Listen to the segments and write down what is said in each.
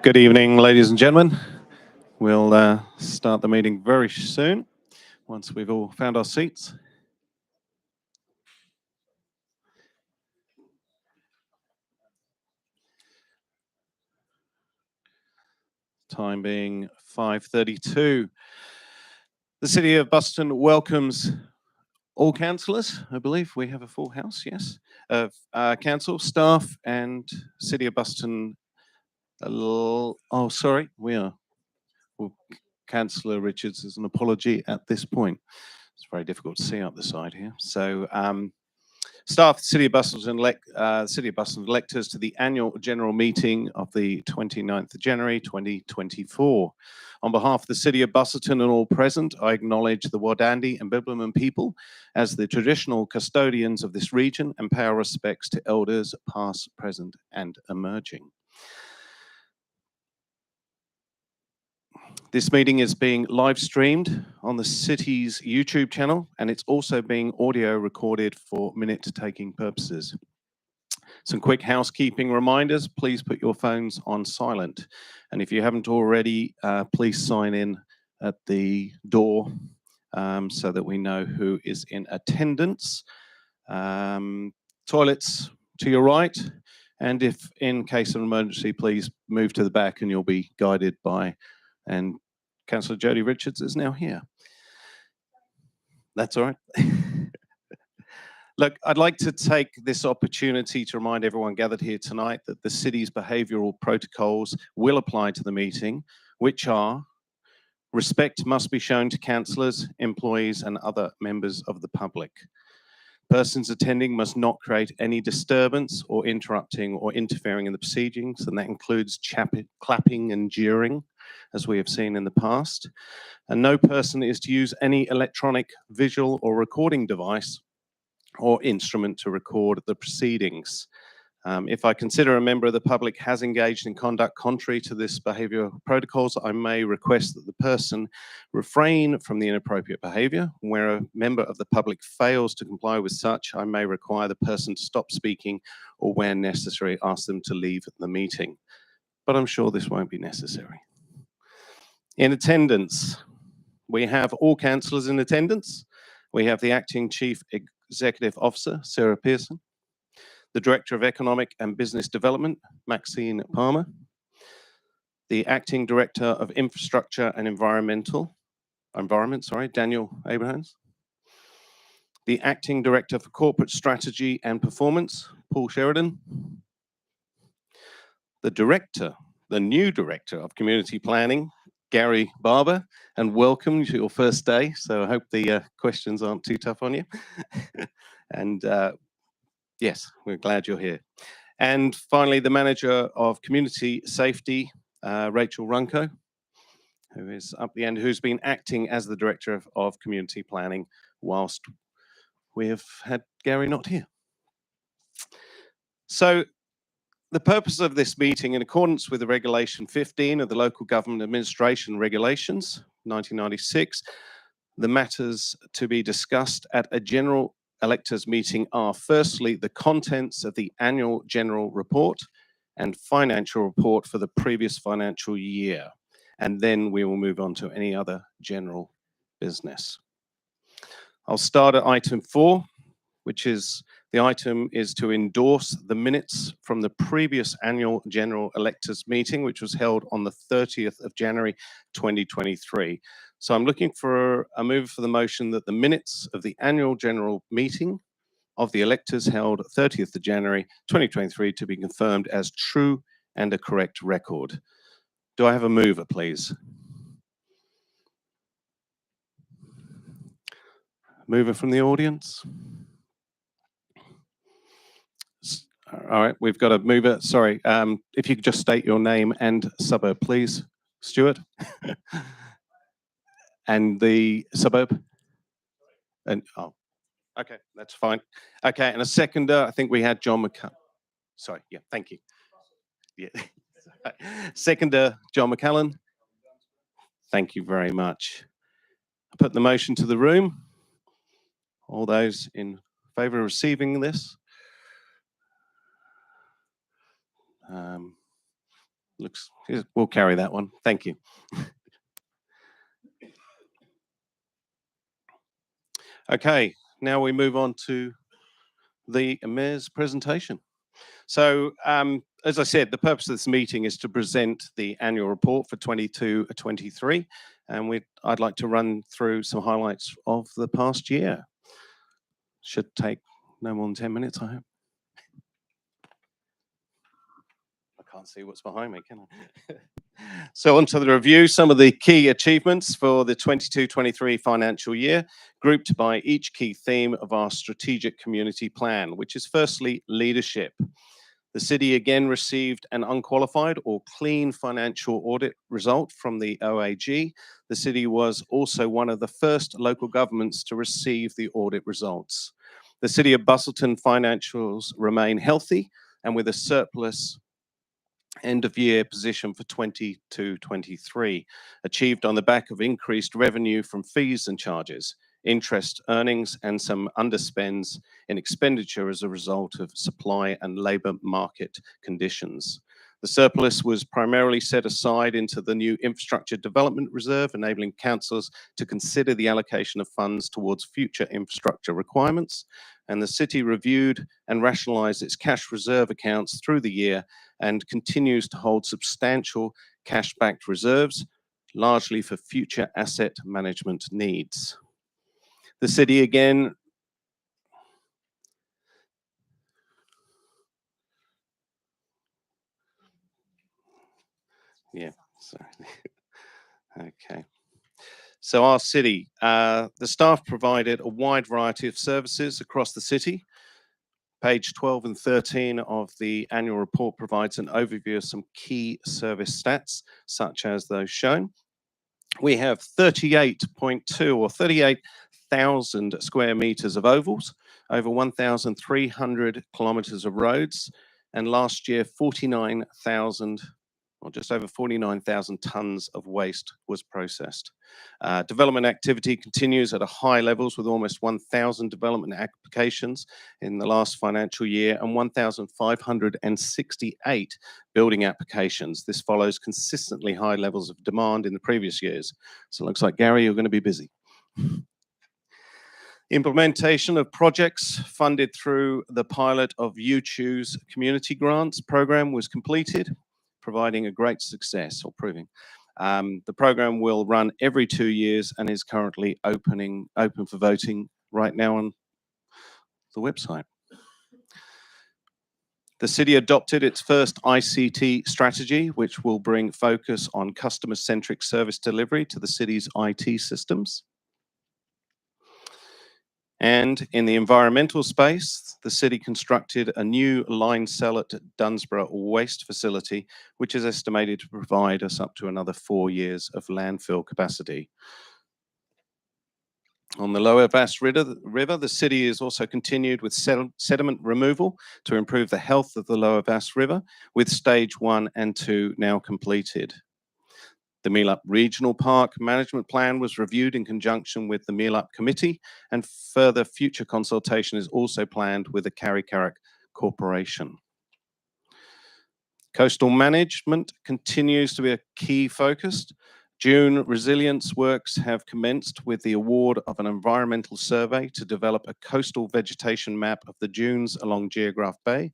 Good evening, ladies and gentlemen. We'll start the meeting very soon, once we've all found our seats. Time being 5:32. The City of Boston welcomes all councillors. I believe we have a full house, yes, of council, staff and City of Boston. We are. Well, Councillor Richards is an apology at this point. It's very difficult to see up the side here. So, staff, City of Boston electors to the annual general meeting of the 29th of January 2024. On behalf of the City of Busselton and all present, I acknowledge the Wadandi and Bibbulmun people as the traditional custodians of this region and pay our respects to elders past, present and emerging. This meeting is being live streamed on the city's YouTube channel, and it's also being audio recorded for minute-taking purposes. Some quick housekeeping reminders: please put your phones on silent. And if you haven't already, please sign in at the door so that we know who is in attendance. Toilets to your right, and if in case of emergency, please move to the back and you'll be guided by, and Councillor Jodie Richards is now here. That's all right. Look, I'd like to take this opportunity to remind everyone gathered here tonight that the city's behavioural protocols will apply to the meeting, which are: respect must be shown to councillors, employees and other members of the public. Persons attending must not create any disturbance or interrupting or interfering in the proceedings, and that includes clapping and jeering, as we have seen in the past. And no person is to use any electronic, visual or recording device or instrument to record the proceedings. If I consider a member of the public has engaged in conduct contrary to this behavioural protocols, I may request that the person refrain from the inappropriate behaviour. Where a member of the public fails to comply with such, I may require the person to stop speaking or, where necessary, ask them to leave the meeting. But I'm sure this won't be necessary. In attendance, we have all councillors in attendance. We have the Acting Chief Executive Officer, Sarah Pearson, the Director of Economic and Business Development, Maxine Palmer, the Acting Director of Infrastructure and Environment, Daniel Abrahams, the Acting Director for Corporate Strategy and Performance, Paul Sheridan, the new Director of Community Planning, Gary Barber, and welcome to your first day. So I hope the questions aren't too tough on you. And yes, we're glad you're here. And finally, the Manager of Community Safety, Rachel Runco, who is up the end, who's been acting as the Director of Community Planning whilst we have had Gary not here. So the purpose of this meeting, in accordance with the Regulation 15 of the Local Government Administration Regulations, 1996, the matters to be discussed at a general electors meeting are: firstly, the contents of the annual general report and financial report for the previous financial year, and then we will move on to any other general business. I'll start at item 4, which is the item is to endorse the minutes from the previous annual general electors meeting, which was held on the 30th of January 2023. So I'm looking for a move for the motion that the minutes of the annual general meeting of the electors held 30th of January 2023 to be confirmed as true and a correct record. Do I have a mover, please? Mover from the audience? All right, we've got a mover. Sorry, if you could just state your name and suburb, please, Stuart. And the suburb? And oh, okay, that's fine. Okay, and a seconder, I think we had John McCullen. Sorry, yeah, thank you. Yeah. Seconder, John McCullen. Thank you very much. I put the motion to the room. All those in favour of receiving this? We'll carry that one. Thank you. Okay, now we move on to the Mayor's presentation. So, as I said, the purpose of this meeting is to present the annual report for 22-23, and I'd like to run through some highlights of the past year. Should take no more than 10 minutes, I hope. I can't see what's behind me, can I? So on to the review, some of the key achievements for the 22-23 financial year, grouped by each key theme of our strategic community plan, which is firstly, leadership. The city again received an unqualified or clean financial audit result from the OAG. The city was also one of the first local governments to receive the audit results. The City of Busselton financials remain healthy and with a surplus end of year position for 22-23, achieved on the back of increased revenue from fees and charges, interest earnings, and some underspends in expenditure as a result of supply and labour market conditions. The surplus was primarily set aside into the new Infrastructure Development Reserve, enabling councils to consider the allocation of funds towards future infrastructure requirements. And the city reviewed and rationalised its cash reserve accounts through the year and continues to hold substantial cash-backed reserves, largely for future asset management needs. The city again okay. So our city, the staff provided a wide variety of services across the city. Page 12 and 13 of the annual report provides an overview of some key service stats, such as those shown. We have 38.2 or 38,000 square meters of ovals, over 1,300 kilometers of roads, and last year 49,000 or just over 49,000 tonnes of waste was processed. Development activity continues at a high levels with almost 1,000 development applications in the last financial year and 1,568 building applications. This follows consistently high levels of demand in the previous years. So it looks like, Gary, you're going to be busy. Implementation of projects funded through the pilot of You Choose community grants program was completed, providing a great success or proving. The program will run every 2 years and is currently open for voting right now on the website. The city adopted its first ICT strategy, which will bring focus on customer-centric service delivery to the city's IT systems. And in the environmental space, the city constructed a new line cell at Dunsborough waste facility, which is estimated to provide us up to another 4 years of landfill capacity. On the Lower Bass River, the city has also continued with sediment removal to improve the health of the Lower Bass River, with stage 1 and 2 now completed. The Meelup Regional Park Management Plan was reviewed in conjunction with the Meelup Committee, and further future consultation is also planned with the Carrick Corporation. Coastal management continues to be a key focus. Dune resilience works have commenced with the award of an environmental survey to develop a coastal vegetation map of the dunes along Geograph Bay.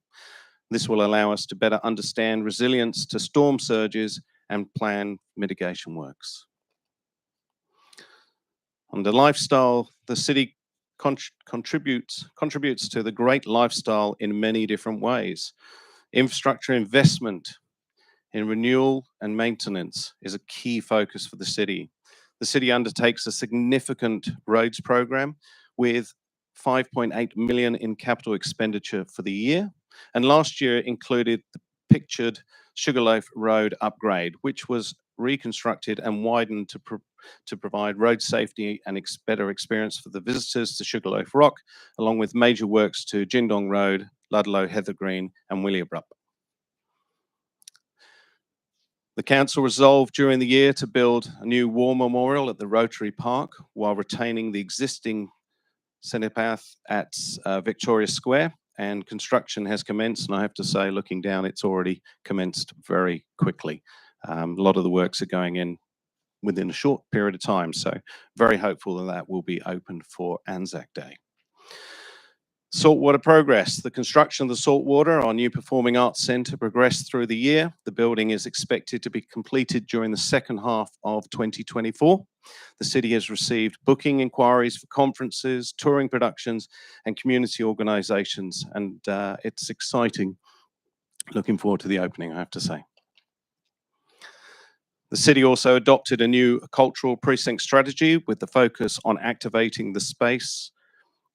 This will allow us to better understand resilience to storm surges and plan mitigation works. Under lifestyle, the city contributes to the great lifestyle in many different ways. Infrastructure investment in renewal and maintenance is a key focus for the city. The city undertakes a significant roads program with 5.8 million in capital expenditure for the year, and last year included the pictured Sugarloaf Road upgrade, which was reconstructed and widened to provide road safety and better experience for the visitors to Sugarloaf Rock, along with major works to Jindong Road, Ludlow, Heather Green and Willabrup. The council resolved during the year to build a new war memorial at the Rotary Park while retaining the existing centre path at Victoria Square and construction has commenced. And I have to say, looking down, it's already commenced very quickly. A lot of the works are going in within a short period of time. So very hopeful that that will be open for Anzac Day. Saltwater progress. The construction of the Saltwater, our new performing arts centre, progressed through the year. The building is expected to be completed during the second half of 2024. The city has received booking inquiries for conferences, touring productions, and community organisations, and it's exciting. Looking forward to the opening, I have to say. The city also adopted a new cultural precinct strategy with the focus on activating the space,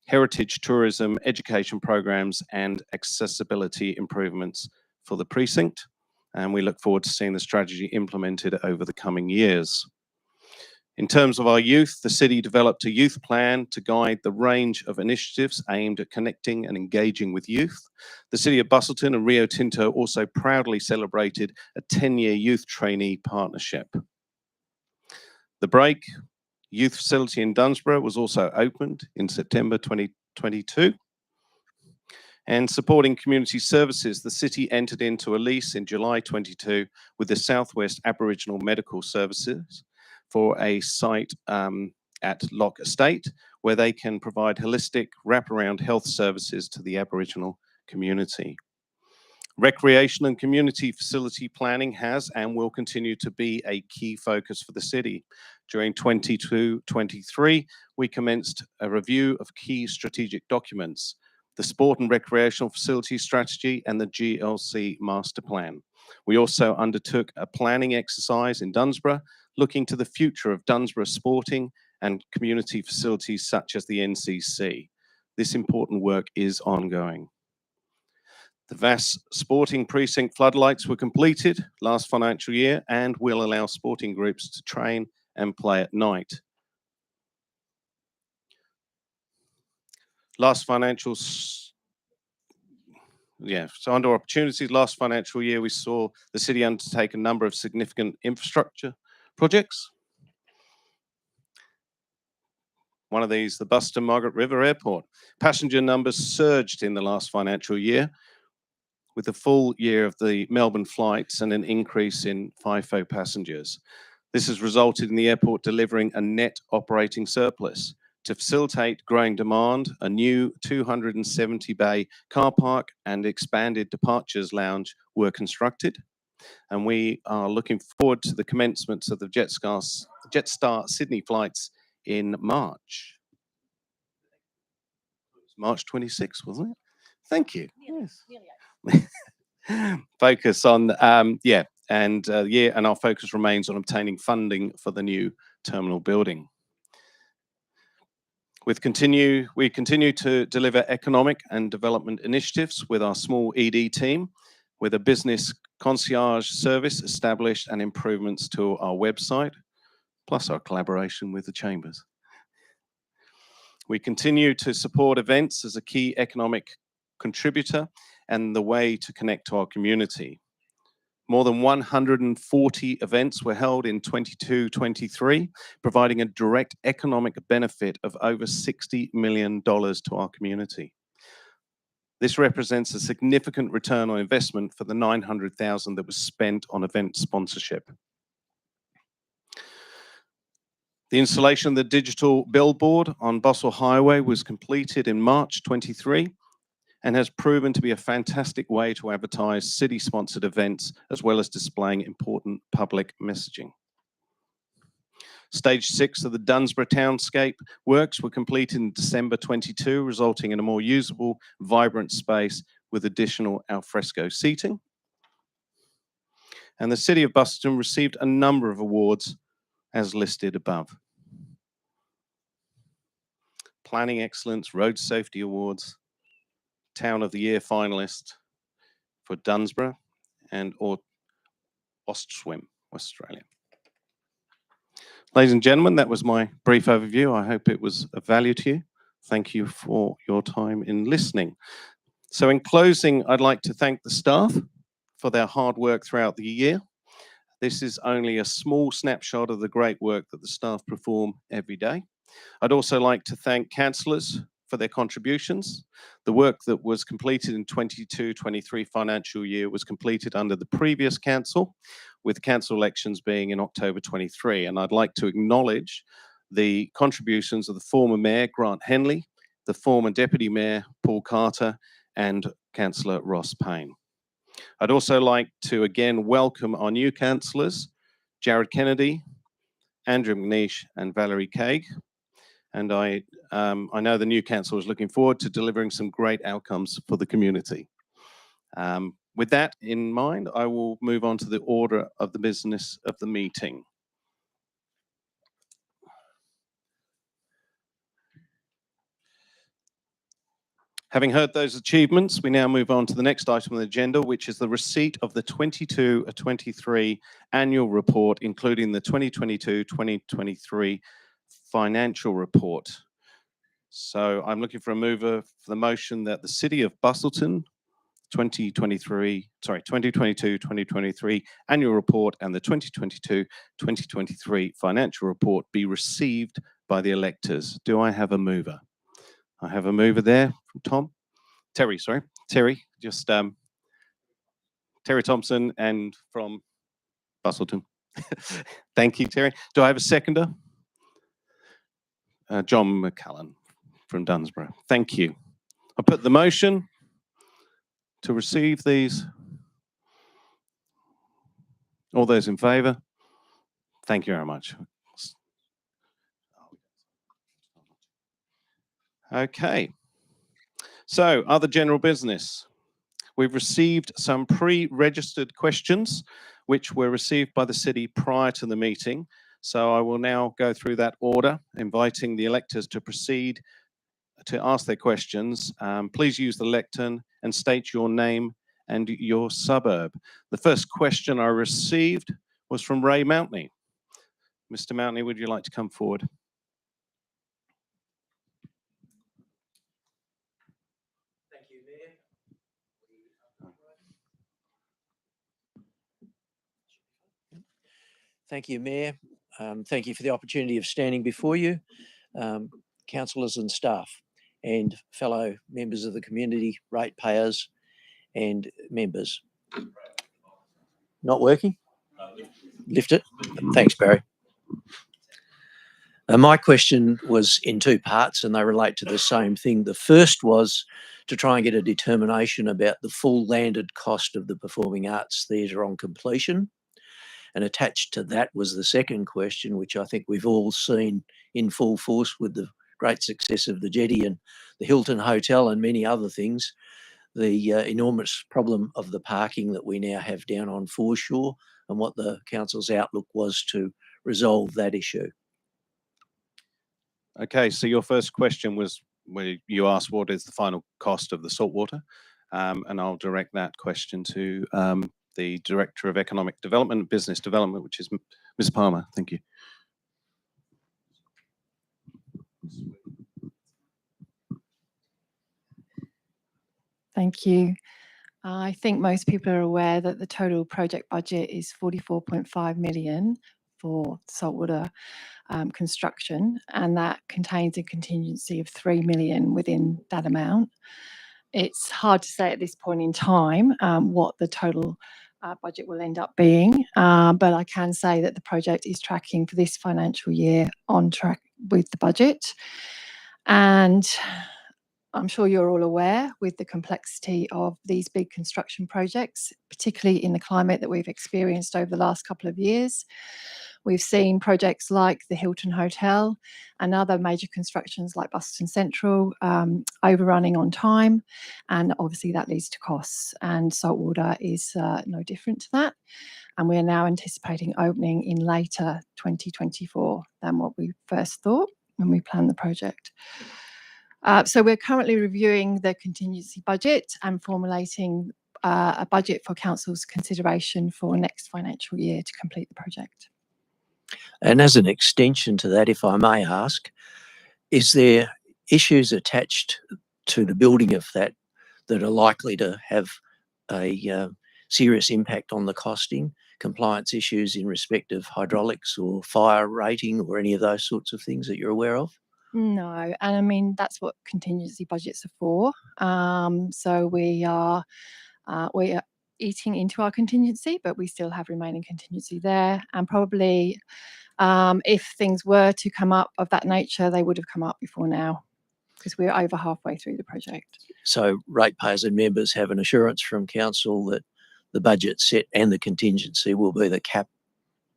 heritage tourism, education programs, and accessibility improvements for the precinct. And we look forward to seeing the strategy implemented over the coming years. In terms of our youth, the city developed a youth plan to guide the range of initiatives aimed at connecting and engaging with youth. The City of Busselton and Rio Tinto also proudly celebrated a 10-year youth trainee partnership. The Break Youth Facility in Dunsborough was also opened in September 2022. And supporting community services, the city entered into a lease in July 22 with the Southwest Aboriginal Medical Services for a site at Lock Estate, where they can provide holistic wraparound health services to the Aboriginal community. Recreation and community facility planning has and will continue to be a key focus for the city. During 22-23, we commenced a review of key strategic documents, the Sport and Recreational Facility Strategy and the GLC Master Plan. We also undertook a planning exercise in Dunsborough, looking to the future of Dunsborough sporting and community facilities such as the NCC. This important work is ongoing. The VAS Sporting Precinct floodlights were completed last financial year and will allow sporting groups to train and play at night. So under opportunities, last financial year, we saw the city undertake a number of significant infrastructure projects. One of these, the Busselton Margaret River Airport. Passenger numbers surged in the last financial year, with the full year of the Melbourne flights and an increase in FIFO passengers. This has resulted in the airport delivering a net operating surplus. To facilitate growing demand, a new 270-bay car park and expanded departures lounge were constructed. And we are looking forward to the commencement of the Jetstar Sydney flights in March. March 26, wasn't it? Thank you. Yes. Focus on, and our focus remains on obtaining funding for the new terminal building. We continue to deliver economic and development initiatives with our small ED team, with a business concierge service established and improvements to our website, plus our collaboration with the chambers. We continue to support events as a key economic contributor and the way to connect to our community. More than 140 events were held in 22-23, providing a direct economic benefit of over $60 million to our community. This represents a significant return on investment for the $900,000 that was spent on event sponsorship. The installation of the digital billboard on Busselton Highway was completed in March 23 and has proven to be a fantastic way to advertise city-sponsored events as well as displaying important public messaging. Stage 6 of the Dunsborough Townscape works were completed in December 22, resulting in a more usable, vibrant space with additional alfresco seating. And the City of Busselton received a number of awards as listed above. Planning Excellence, Road Safety Awards, Town of the Year finalist for Dunsborough and Ostwim, Australia. Ladies and gentlemen, that was my brief overview. I hope it was of value to you. Thank you for your time in listening. So in closing, I'd like to thank the staff for their hard work throughout the year. This is only a small snapshot of the great work that the staff perform every day. I'd also like to thank councillors for their contributions. The work that was completed in 22-23 financial year was completed under the previous council, with council elections being in October 23. And I'd like to acknowledge the contributions of the former Mayor, Grant Henley, the former Deputy Mayor, Paul Carter, and Councillor Ross Payne. I'd also like to again welcome our new councillors, Jared Kennedy, Andrew McNeish, and Valerie Craig. And I know the new council is looking forward to delivering some great outcomes for the community. With that in mind, I will move on to the order of the business of the meeting. Having heard those achievements, we now move on to the next item on the agenda, which is the receipt of the 22-23 annual report, including the 2022-2023 financial report. So I'm looking for a mover for the motion that the City of Busselton 2022-2023 annual report and the 2022-2023 financial report be received by the electors. Do I have a mover? I have a mover there from Terry, just Terry Thompson and from Busselton. Thank you, Terry. Do I have a seconder? John McCullen from Dunsborough. Thank you. I put the motion to receive these. All those in favour? Thank you very much. Okay. So, other general business. We've received some pre-registered questions which were received by the city prior to the meeting. So I will now go through that order, inviting the electors to proceed to ask their questions. Please use the lectern and state your name and your suburb. The first question I received was from Ray Mountney. Mr. Mountney, would you like to come forward? Thank you, Mayor. Thank you, Mayor. Thank you for the opportunity of standing before you, councillors and staff, and fellow members of the community, ratepayers and members. Not working? Lift it. Thanks, Barry. My question was in two parts and they relate to the same thing. The first was to try and get a determination about the full landed cost of the Performing Arts Theatre on completion. And attached to that was the second question, which I think we've all seen in full force with the great success of the Jetty and the Hilton Hotel and many other things, the enormous problem of the parking that we now have down on foreshore and what the council's outlook was to resolve that issue. Okay, so your first question was where you asked what is the final cost of the saltwater, and I'll direct that question to the Director of Economic Development and Business Development, which is Ms. Palmer. Thank you. Thank you. I think most people are aware that the total project budget is 44.5 million for saltwater construction, and that contains a contingency of 3 million within that amount. It's hard to say at this point in time what the total budget will end up being, but I can say that the project is tracking for this financial year on track with the budget. And I'm sure you're all aware with the complexity of these big construction projects, particularly in the climate that we've experienced over the last couple of years. We've seen projects like the Hilton Hotel and other major constructions like Busselton Central overrunning on time, and obviously that leads to costs, and saltwater is no different to that. And we are now anticipating opening in later 2024 than what we first thought when we planned the project. So we're currently reviewing the contingency budget and formulating a budget for council's consideration for next financial year to complete the project. And as an extension to that, if I may ask, is there issues attached to the building of that that are likely to have a serious impact on the costing, compliance issues in respect of hydraulics or fire rating or any of those sorts of things that you're aware of? No, and I mean, that's what contingency budgets are for. So we are eating into our contingency, but we still have remaining contingency there. And probably if things were to come up of that nature, they would have come up before now, because we're over halfway through the project. So ratepayers and members have an assurance from council that the budget set and the contingency will be the cap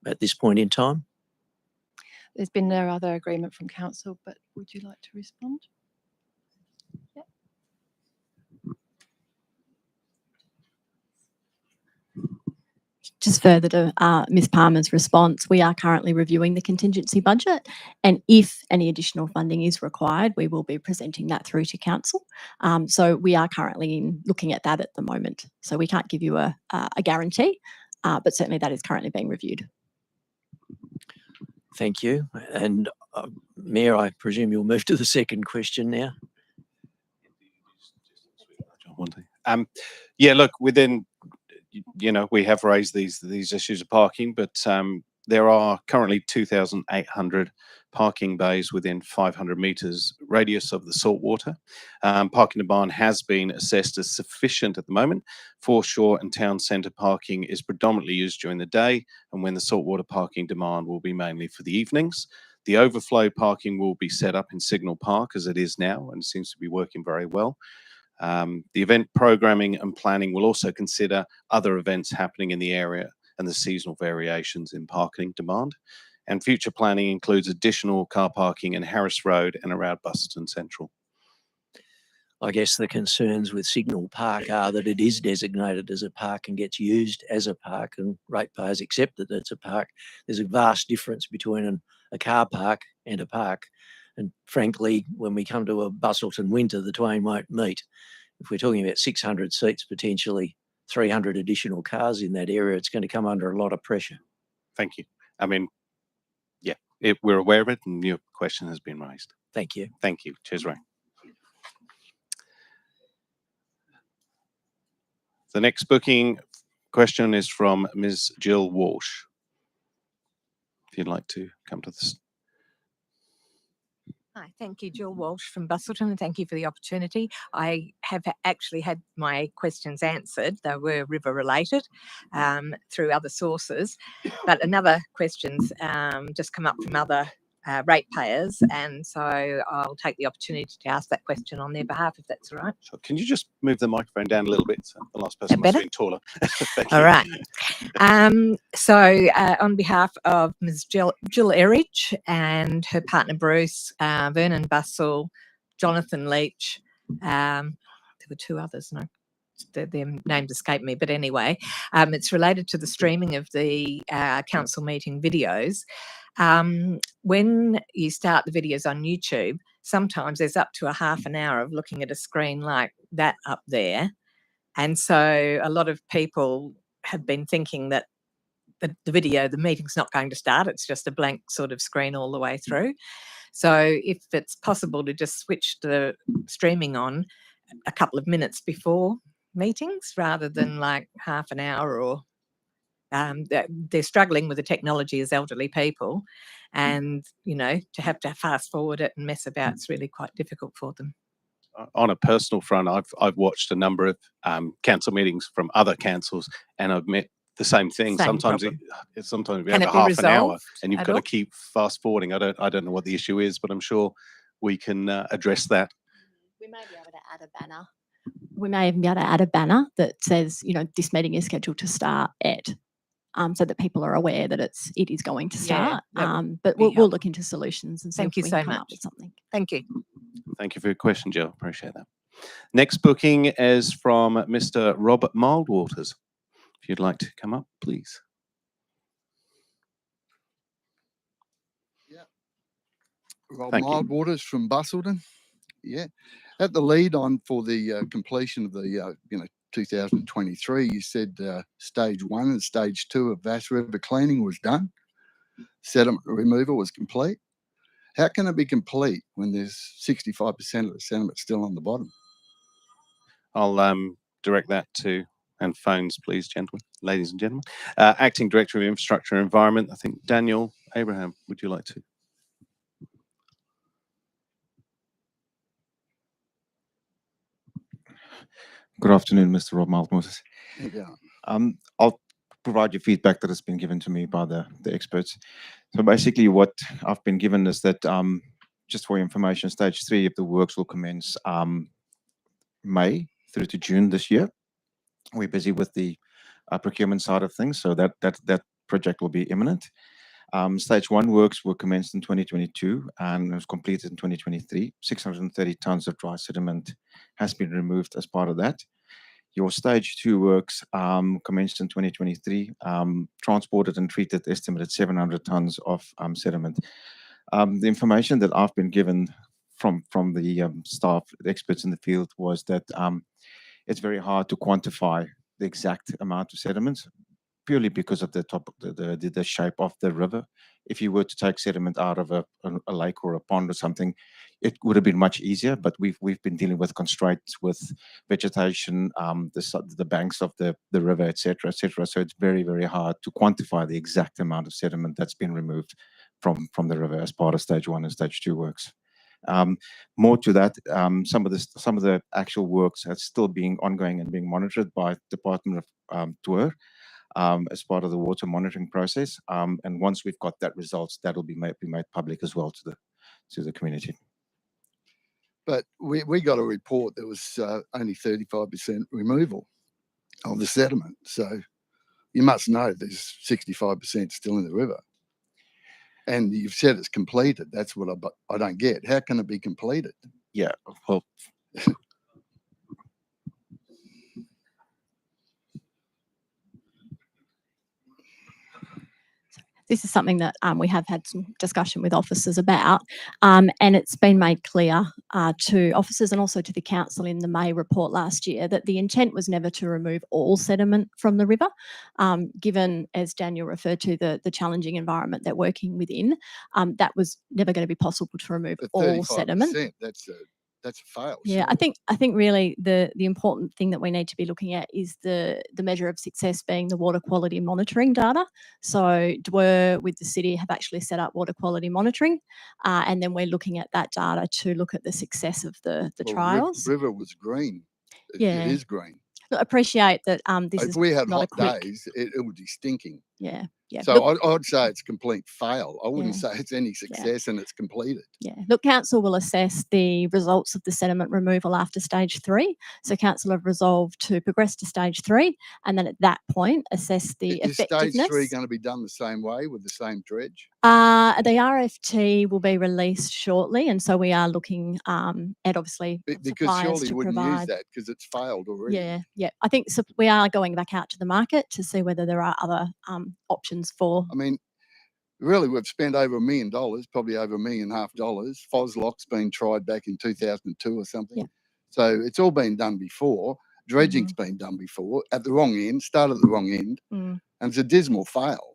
at this point in time? There's been no other agreement from council, but would you like to respond? Yep. Just further to Ms Palmer's response, we are currently reviewing the contingency budget, and if any additional funding is required, we will be presenting that through to council. So we are currently looking at that at the moment. So we can't give you a guarantee, but certainly that is currently being reviewed. Thank you. And Mayor, I presume you'll move to the second question now. Yeah, look, within, you know, we have raised these issues of parking, but there are currently 2,800 parking bays within 500 metres radius of the saltwater. Parking demand has been assessed as sufficient at the moment. Foreshore and town centre parking is predominantly used during the day, and when the saltwater parking demand will be mainly for the evenings. The overflow parking will be set up in Signal Park as it is now, and seems to be working very well. The event programming and planning will also consider other events happening in the area and the seasonal variations in parking demand. And future planning includes additional car parking in Harris Road and around Busselton Central. I guess the concerns with Signal Park are that it is designated as a park and gets used as a park, and ratepayers accept that it's a park. There's a vast difference between a car park and a park. And frankly, when we come to a Busselton winter, the twain won't meet. If we're talking about 600 seats, potentially 300 additional cars in that area, it's going to come under a lot of pressure. Thank you. I mean, yeah, we're aware of it, and your question has been raised. Thank you. Thank you. Cheers, Ray. The next booking question is from Ms. Jill Walsh. If you'd like to come to this. Hi, thank you, Jill Walsh from Busselton, and thank you for the opportunity. I have actually had my questions answered. They were river related through other sources, but another question's just come up from other ratepayers, and so I'll take the opportunity to ask that question on their behalf, if that's all right. Sure. Can you just move the microphone down a little bit? So the last person must better? have been taller. All right. So on behalf of Ms. Jill Erridge and her partner Bruce, Vernon Bussell, Jonathan Leach, there were two others, no, their names escape me, but anyway, it's related to the streaming of the council meeting videos. When you start the videos on YouTube, sometimes there's up to a half an hour of looking at a screen like that up there. And so a lot of people have been thinking that the meeting's not going to start. It's just a blank sort of screen all the way through. So if it's possible to just switch the streaming on a couple of minutes before meetings rather than like half an hour, or they're struggling with the technology as elderly people, and, you know, to have to fast forward it and mess about, it's really quite difficult for them. On a personal front, I've watched a number of council meetings from other councils, and I've met the same thing. Same Sometimes problem. sometimes we Can have it a be half an hour, resolved and you've at got to all? keep fast forwarding. I don't know what the issue is, but I'm sure we can address that. We may be able to add a banner. We may even be able to add a banner that says, you know, this meeting is scheduled to start at, so that people are aware that it is going to Yeah, start. that But be we'll look into solutions and see Thank if you we so can come up much. with something. Thank you. Thank you for your question, Jill. Appreciate that. Next booking is from Mr. Robert Mildwaters. If you'd like to come up, please. Yeah. Rob Thank you. Mildwaters from Busselton. Yeah. At the lead on for the completion of the 2023, you said stage 1 and stage 2 of Vass River cleaning was done. Sediment removal was complete. How can it be complete when there's 65% of the sediment still on the bottom? I'll direct that to, and phones, please, gentlemen, ladies and gentlemen. Acting Director of Infrastructure and Environment, I think Daniel Abraham, would you like to? Good afternoon, Mr. Rob Maltmoses. Yeah. I'll provide you feedback that has been given to me by the experts. So basically what I've been given is that, just for your information, stage 3 of the works will commence May through to June this year. We're busy with the procurement side of things, so that project will be imminent. Stage 1 works were commenced in 2022 and was completed in 2023. 630 tons of dry sediment has been removed as part of that. Your stage 2 works commenced in 2023, transported and treated estimated 700 tons of sediment. The information that I've been given from the staff, the experts in the field, was that it's very hard to quantify the exact amount of sediments, purely because of the shape of the river. If you were to take sediment out of a lake or a pond or something, it would have been much easier. But we've been dealing with constraints with vegetation, the banks of the river, etc., etc. So it's very, very hard to quantify the exact amount of sediment that's been removed from the river as part of stage 1 and stage 2 works. More to that, some of the actual works are still being ongoing and being monitored by Department of TWR, as part of the water monitoring process. And once we've got that results, that'll be made public as well to the community. But we got a report that was only 35% removal of the sediment. So you must know there's 65% still in the river. And you've said it's completed. That's what I don't get. How can it be completed? Yeah, well, This is something that we have had some discussion with officers about, and it's been made clear to officers and also to the council in the May report last year that the intent was never to remove all sediment from the river, given, as Daniel referred to, the challenging environment they're working within. That was never going to be possible to remove But all sediment. That's a fail. Yeah, surely. I think really the important thing that we need to be looking at is the measure of success being the water quality monitoring data. So DWER with the city have actually set up water quality monitoring, and then we're looking at that data to look at the success of the Well, trials. River was green. Yeah. It is green. Look, appreciate that this If is we had not hot a quick. days, it would be stinking. Yeah, yeah. So Look, I'd say it's a complete fail. I wouldn't Yeah. say it's any success and it's completed. yeah. Look, council will assess the results of the sediment removal after stage 3. So council have resolved to progress to stage 3, and then at that point assess the Is stage effectiveness. 3 going to be done the same way with the same dredge? The RFT will be released shortly, and so we are looking at obviously Because suppliers surely to you wouldn't use provide. that because it's failed already. Yeah. I think we are going back out to the market to see whether there are other options for. I mean, really, we've spent over $1 million, probably over $1.5 million. Foslock's been tried back in 2002 or something. Yeah. So it's all been done before. Dredging's been done before at the wrong end, started at the wrong end, and it's a dismal fail.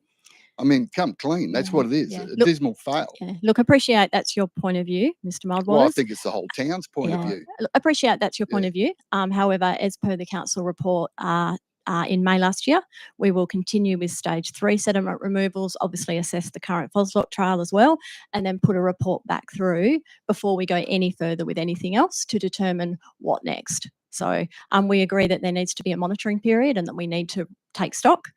I mean, come clean. That's what it is. Yeah. A dismal fail. Yeah. Look, appreciate that's your point of view, Mr. Mildwaters. Well, I think it's the whole town's point of view. Look, appreciate that's your point of view. However, as per the council report in May last year, we will continue with stage 3 sediment removals, obviously assess the current Foslock trial as well, and then put a report back through before we go any further with anything else to determine what next. So we agree that there needs to be a monitoring period and that we need to take stock.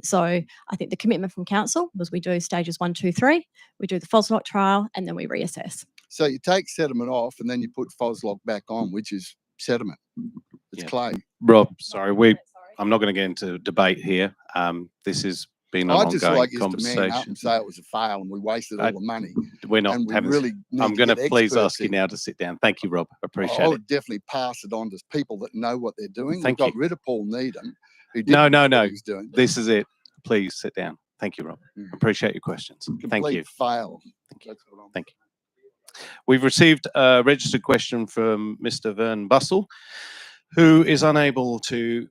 So I think the commitment from council was we do stages 1, 2, 3, we do the Foslock trial, and then we reassess. So you take sediment off and then you put Foslock back on, which is sediment. It's clay. Rob, sorry, I'm not going to get into debate here. This has been an I'd just ongoing like you to man up conversation. and say it was a fail and we wasted all the money. We're not And we having. really need I'm to going to get please experts ask you in. now to sit down. Thank you, Rob. Appreciate I it. would definitely pass it on to people that know what they're doing. Thank We've got you. rid of Paul Needham, who No, didn't know no. what he was doing. This is it. Please sit down. Thank you, Rob. Appreciate your questions. Thank Complete you. fail. Thank you. That's what I'm Thank you. We've received a registered question from Mr. Vern Bussell, who is unable to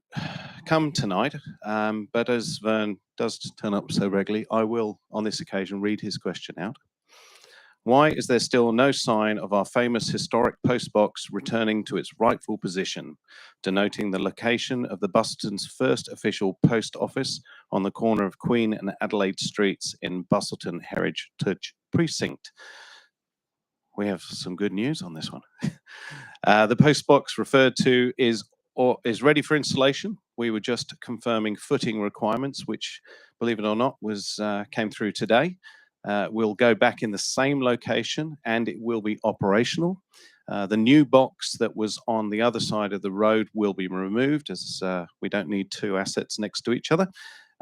come tonight. But as Vern does turn up so regularly, I will, on this occasion, read his question out. Why is there still no sign of our famous historic postbox returning to its rightful position, denoting the location of the Bustleton's first official post office on the corner of Queen and Adelaide Streets in Bustleton Heritage Precinct? We have some good news on this one. The postbox referred to is is ready for installation. We were just confirming footing requirements, which, believe it or not, came through today. We'll go back in the same location and it will be operational. The new box that was on the other side of the road will be removed, as we don't need two assets next to each other.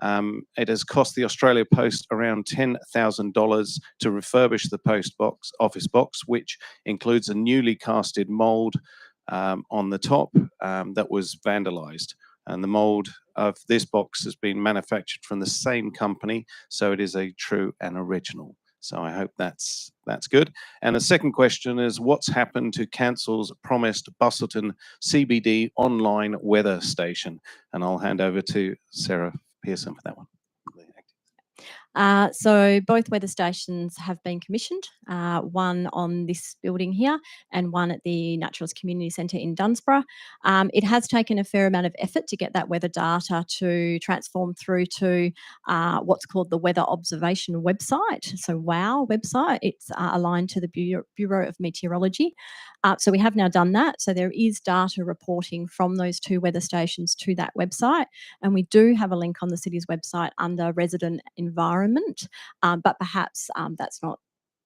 It has cost the Australia Post around $10,000 to refurbish the post box, office box, which includes a newly casted mould on the top that was vandalised. And the mould of this box has been manufactured from the same company, so it is a true and original. So I hope that's good. And the second question is, what's happened to council's promised Busselton CBD online weather station? And I'll hand over to Sarah Pearson for that one. So both weather stations have been commissioned, one on this building here and one at the Naturalist Community Centre in Dunsborough. It has taken a fair amount of effort to get that weather data to transform through to what's called the Weather Observation website, so WOW website. It's aligned to the Bureau of Meteorology. So we have now done that. So there is data reporting from those two weather stations to that website. And we do have a link on the city's website under resident environment, but perhaps that's not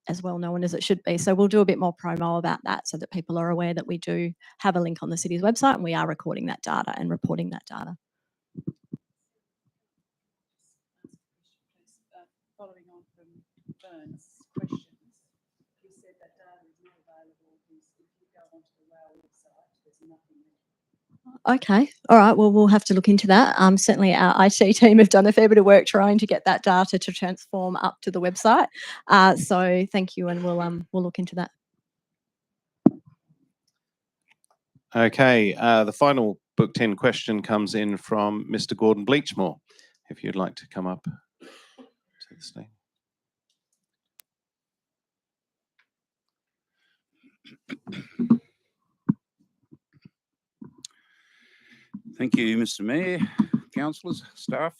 as well known as it should be. So we'll do a bit more promo about that so that people are aware that we do have a link on the city's website and we are recording that data and reporting that data. Following on from Vern's questions, you said that data is not available. If you go onto the WOW website, there's nothing there. Okay. All right. Well, we'll have to look into that. Certainly our IT team have done a fair bit of work trying to get that data to transform up to the website. So thank you, and we'll look into that. Okay. The final booked in question comes in from Mr. Gordon Bleachmore. If you'd like to come up to the stage. Thank you, Mr. Mayor, councillors, staff.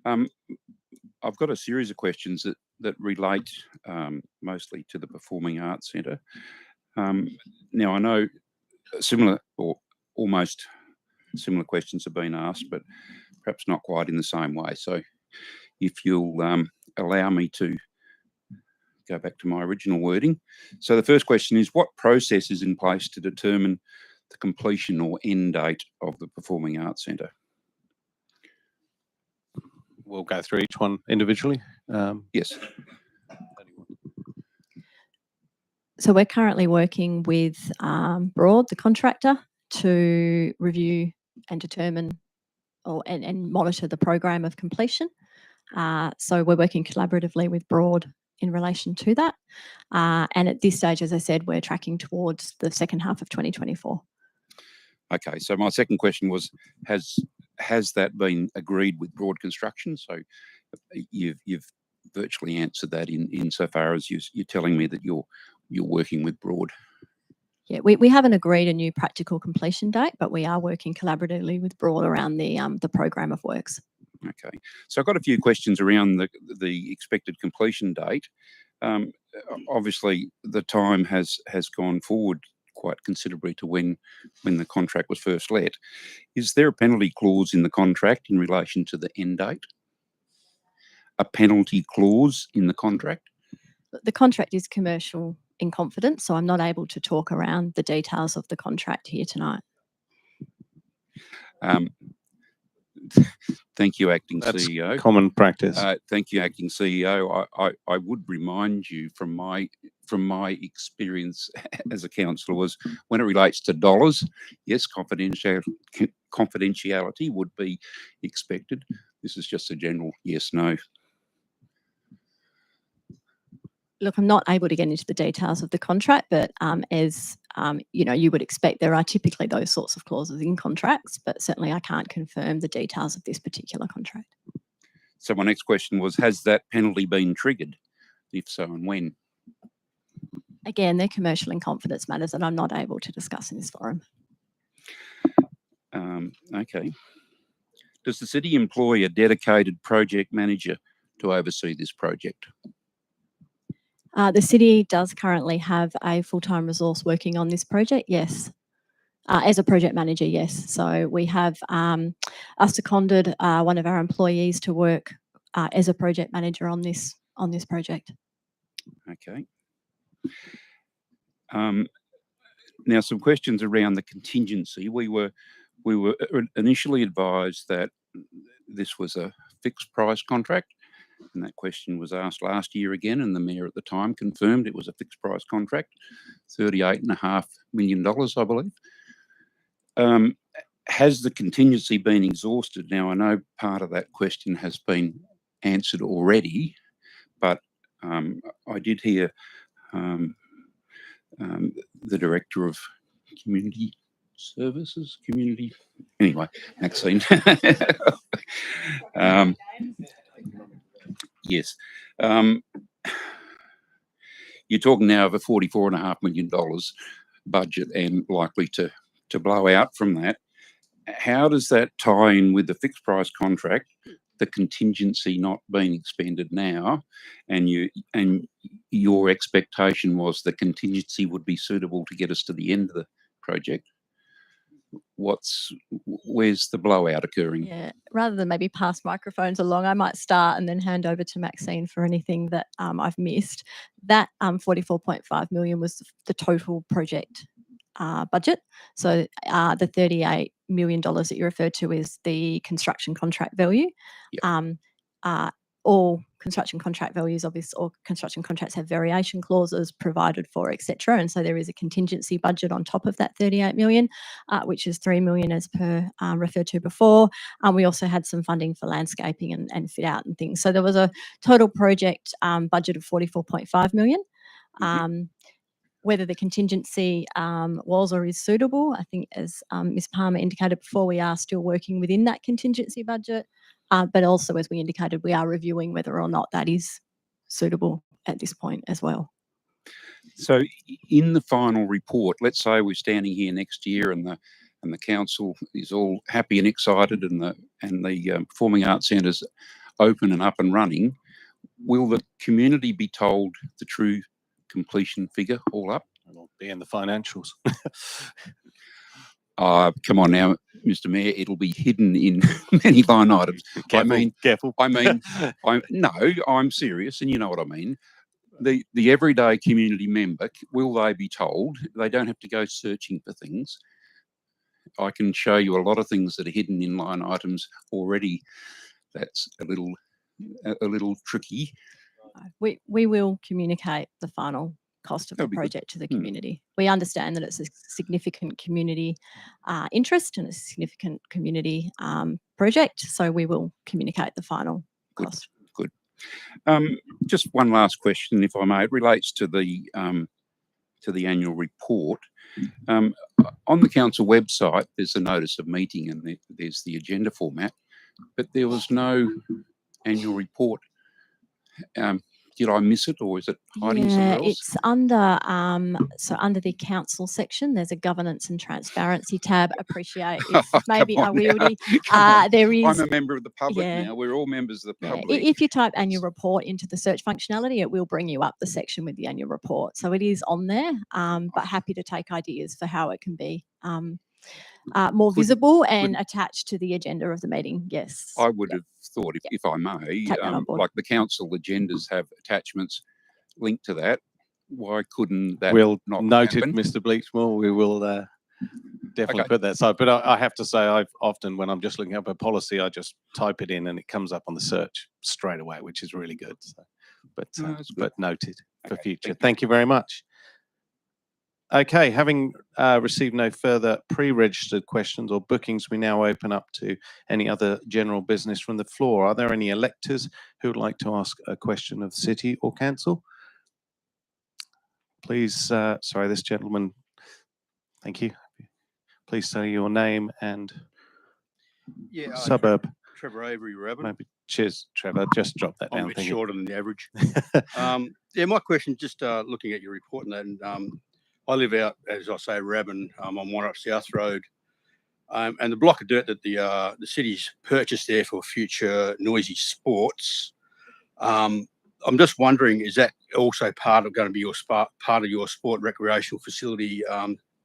I've got a series of questions that relate mostly to the Performing Arts Centre. Now, I know similar or almost similar questions have been asked, but perhaps not quite in the same way. So if you'll allow me to go back to my original wording. So the first question is, what process is in place to determine the completion or end date of the Performing Arts Centre? We'll go through each one individually. Yes. So we're currently working with Broad, the contractor, to review and determine and monitor the program of completion. So we're working collaboratively with Broad in relation to that. And at this stage, as I said, we're tracking towards the second half of 2024. Okay, so my second question was, has that been agreed with Broad Construction? So you've virtually answered that insofar as you're telling me that you're working with Broad. Yeah, we haven't agreed a new practical completion date, but we are working collaboratively with Broad around the program of works. Okay, so I've got a few questions around the expected completion date. Obviously, the time has gone forward quite considerably to when the contract was first let. Is there a penalty clause in the contract in relation to the end date? A penalty clause in the contract? The contract is commercial in confidence, so I'm not able to talk around the details of the contract here tonight. Thank you, Acting That's CEO. Common practice. Thank you, Acting CEO. I would remind you from my experience as a councillor was when it relates to dollars, yes, confidentiality would be expected. This is just a general yes, no. Look, I'm not able to get into the details of the contract, but as you know, you would expect there are typically those sorts of clauses in contracts, but certainly I can't confirm the details of this particular contract. So my next question was, has that penalty been triggered? If so, and when? Again, they're commercial in confidence matters that I'm not able to discuss in this forum. Okay. Does the city employ a dedicated project manager to oversee this project? The city does currently have a full-time resource working on this project, yes. As a project manager, yes. So we have seconded one of our employees to work as a project manager on this project. Okay. Now, some questions around the contingency. We were initially advised that this was a fixed price contract, and that question was asked last year again, and the mayor at the time confirmed it was a fixed price contract, $38.5 million, I believe. Has the contingency been exhausted? Now, I know part of that question has been answered already, but I did hear the Director of Community Services, anyway, Maxine. Yes. You're talking now of a $44.5 million budget and likely to blow out from that. How does that tie in with the fixed price contract, the contingency not being expended now, and your expectation was the contingency would be suitable to get us to the end of the project? Where's the blowout occurring? Yeah, rather than maybe pass microphones along, I might start and then hand over to Maxine for anything that I've missed. That 44.5 million was the total project budget. So the $38 million that you referred to is the construction contract value. Yep. All construction contract values, obviously, all construction contracts have variation clauses provided for, etc. And so there is a contingency budget on top of that 38 million, which is 3 million as per referred to before. We also had some funding for landscaping and fit out and things. So there was a total project budget of 44.5 million. Mm-hmm. Whether the contingency was or is suitable, I think, as Ms. Palmer indicated before, we are still working within that contingency budget. But also, as we indicated, we are reviewing whether or not that is suitable at this point as well. So in the final report, let's say we're standing here next year and the council is all happy and excited and the Performing Arts Centre's open and up and running, will the community be told the true completion figure all up? It'll be in the financials. Come on now, Mr. Mayor, it'll be hidden in many line items. Careful. I'm serious, and you know what I mean. The everyday community member, will they be told? They don't have to go searching for things. I can show you a lot of things that are hidden in line items already. That's a little tricky. We will communicate the final cost of the project to the community. We understand that it's a significant community interest and a significant community project, so we will communicate the final cost. Good. Just one last question, if I may. It relates to the annual report. On the council website, there's a notice of meeting and there's the agenda format, but there was no annual report. Did I miss it, or is it hiding somewhere else? It's under under the council section. There's a governance and transparency tab. Appreciate it's maybe unwieldy. There is. I'm a member of the public now. We're all members of the public. If you type annual report into the search functionality, it will bring you up the section with the annual report. So it is on there. But happy to take ideas for how it can be more visible and attached to the agenda of the meeting. Yes. I would have thought, if I may, like the council agendas have attachments linked to that. Why couldn't that not note happen? it, Mr. Bleachmore. We will definitely put that aside. But I have to say, I've often, when I'm just looking up a policy, I just type it in and it comes up on the search straight away, which is really good. So, but noted for future. Thank you very much. Okay, having received no further pre-registered questions or bookings, we now open up to any other general business from the floor. Are there any electors who would like to ask a question of the city or council? Please, sorry, this gentleman, thank you. Please say your name and suburb. Trevor Avery, Rabbit. Maybe, cheers, Trevor. Just drop that down. I'm a bit shorter than the average. My question, just looking at your report and that, I live out, as I say, Rabban, on Wannop South Road, and the block of dirt that the city's purchased there for future noisy sports. I'm just wondering, is that also going to be part of your sport recreational facility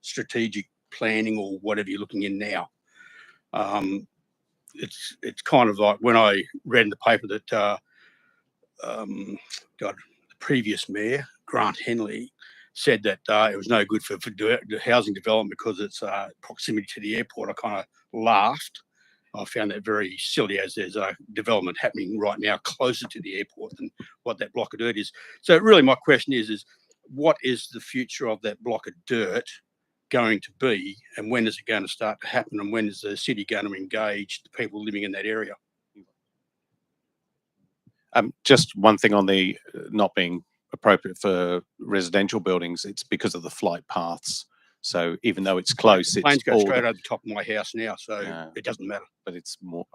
strategic planning or whatever you're looking in now. It's kind of like when I read in the paper that the previous mayor, Grant Henley, said that it was no good for housing development because it's proximity to the airport. I kind of laughed. I found that very silly, as there's a development happening right now closer to the airport than what that block of dirt is. So really my question is what is the future of that block of dirt going to be, and when is it going to start to happen, and when is the city going to engage the people living in that area? Just one thing on the not being appropriate for residential buildings, it's because of the flight paths. So even though it's close, Planes it's go all straight over the top of my house now, so it doesn't matter. but it's more.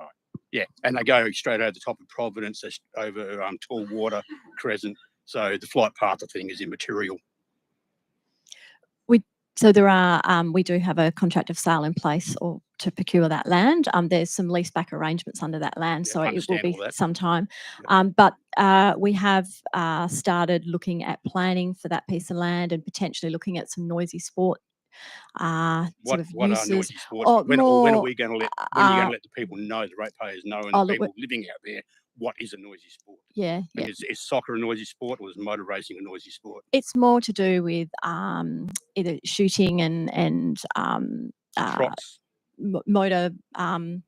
Yeah, and they go straight over the top of Providence, over Tall Water, Crescent. So the flight path, I think, is immaterial. So there are, we do have a contract of sale in place or to procure that land. There's some lease back arrangements under that land, Yeah, so I it will understand be all that. some time. But we have started looking at planning for that piece of land and potentially looking at some noisy sport What are uses. noisy sports? Or When are more, we going to let? When are you going to let the people know, the ratepayers know, and the look, people living out there, what is a noisy sport? Yeah, I mean, is soccer a noisy sport, or is motor racing a noisy sport? It's more to do with either shooting and Trots. motor. The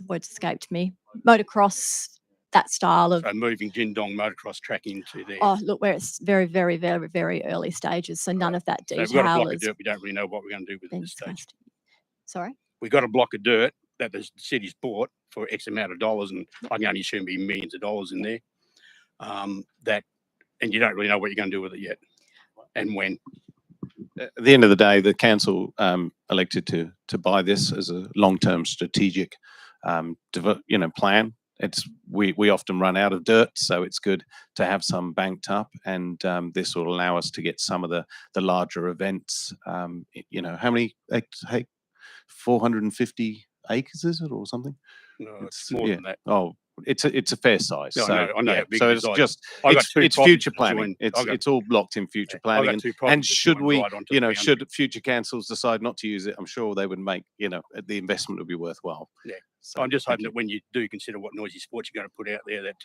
words escaped me. Motocross, that style of. So moving Jindong motocross track into there. Oh, look, where it's very, very, very, very early stages. So none of that So detail we've got a block of is dirt. We don't really know what we're going to do with it at been this stage. discussed. Sorry? We've got a block of dirt that the city's bought for X amount of dollars, and I can only assume be millions of dollars in there. And you don't really know what you're going to do with it yet, and when. At the end of the day, the council elected to buy this as a long-term strategic, plan. We often run out of dirt, so it's good to have some banked up, and this will allow us to get some of the larger events. How many? 450 acres is it, or something? No, it's more than that. Oh, it's a fair size. No, so I know how big so it it's is. just it's future planning. It's all blocked in future planning. And should we, should future councils decide not to use it, I'm sure they would make, the investment would be worthwhile. Yeah. So I'm just hoping that when you do consider what noisy sports you're going to put out there, that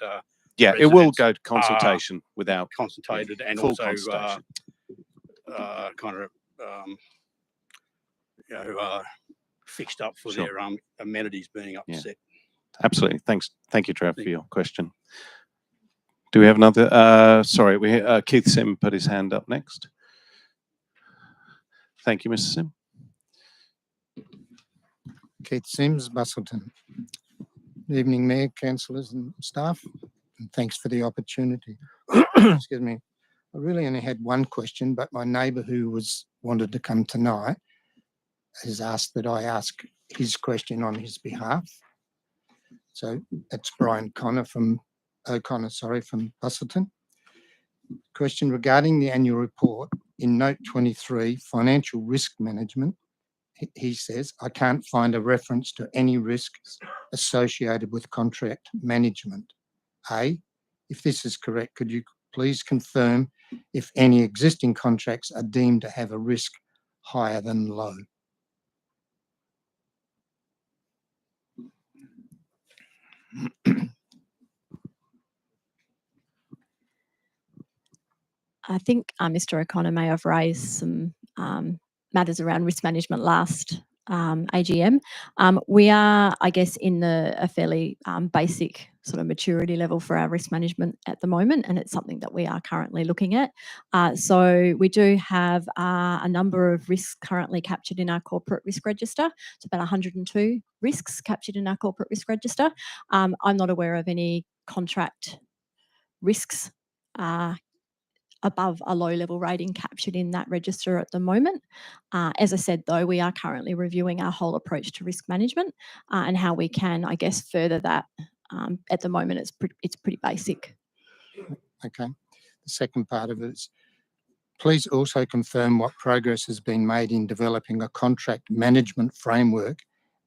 it will go to consultation without consultated and full also consultation. fixed up for their amenities being upset. Absolutely. Thanks. Thank you, Trav, for your question. Do we have another? Sorry, Keith Sim put his hand up next. Thank you, Mr. Sim. Keith Sims, Busselton. Good evening, Mayor, councillors and staff, and thanks for the opportunity. Excuse me. I really only had one question, but my neighbour who wanted to come tonight has asked that I ask his question on his behalf. So that's Brian O'Connor from Busselton. Question regarding the annual report in note 23, financial risk management. He says, I can't find a reference to any risks associated with contract management. If this is correct, could you please confirm if any existing contracts are deemed to have a risk higher than low? I think Mr. O'Connor may have raised some matters around risk management last AGM. We are, I guess, in a fairly basic sort of maturity level for our risk management at the moment, and it's something that we are currently looking at. So we do have a number of risks currently captured in our corporate risk register. It's about 102 risks captured in our corporate risk register. I'm not aware of any contract risks above a low level rating captured in that register at the moment. As I said, though, we are currently reviewing our whole approach to risk management and how we can, I guess, further that. At the moment, it's pretty basic. Okay. The second part of it is, please also confirm what progress has been made in developing a contract management framework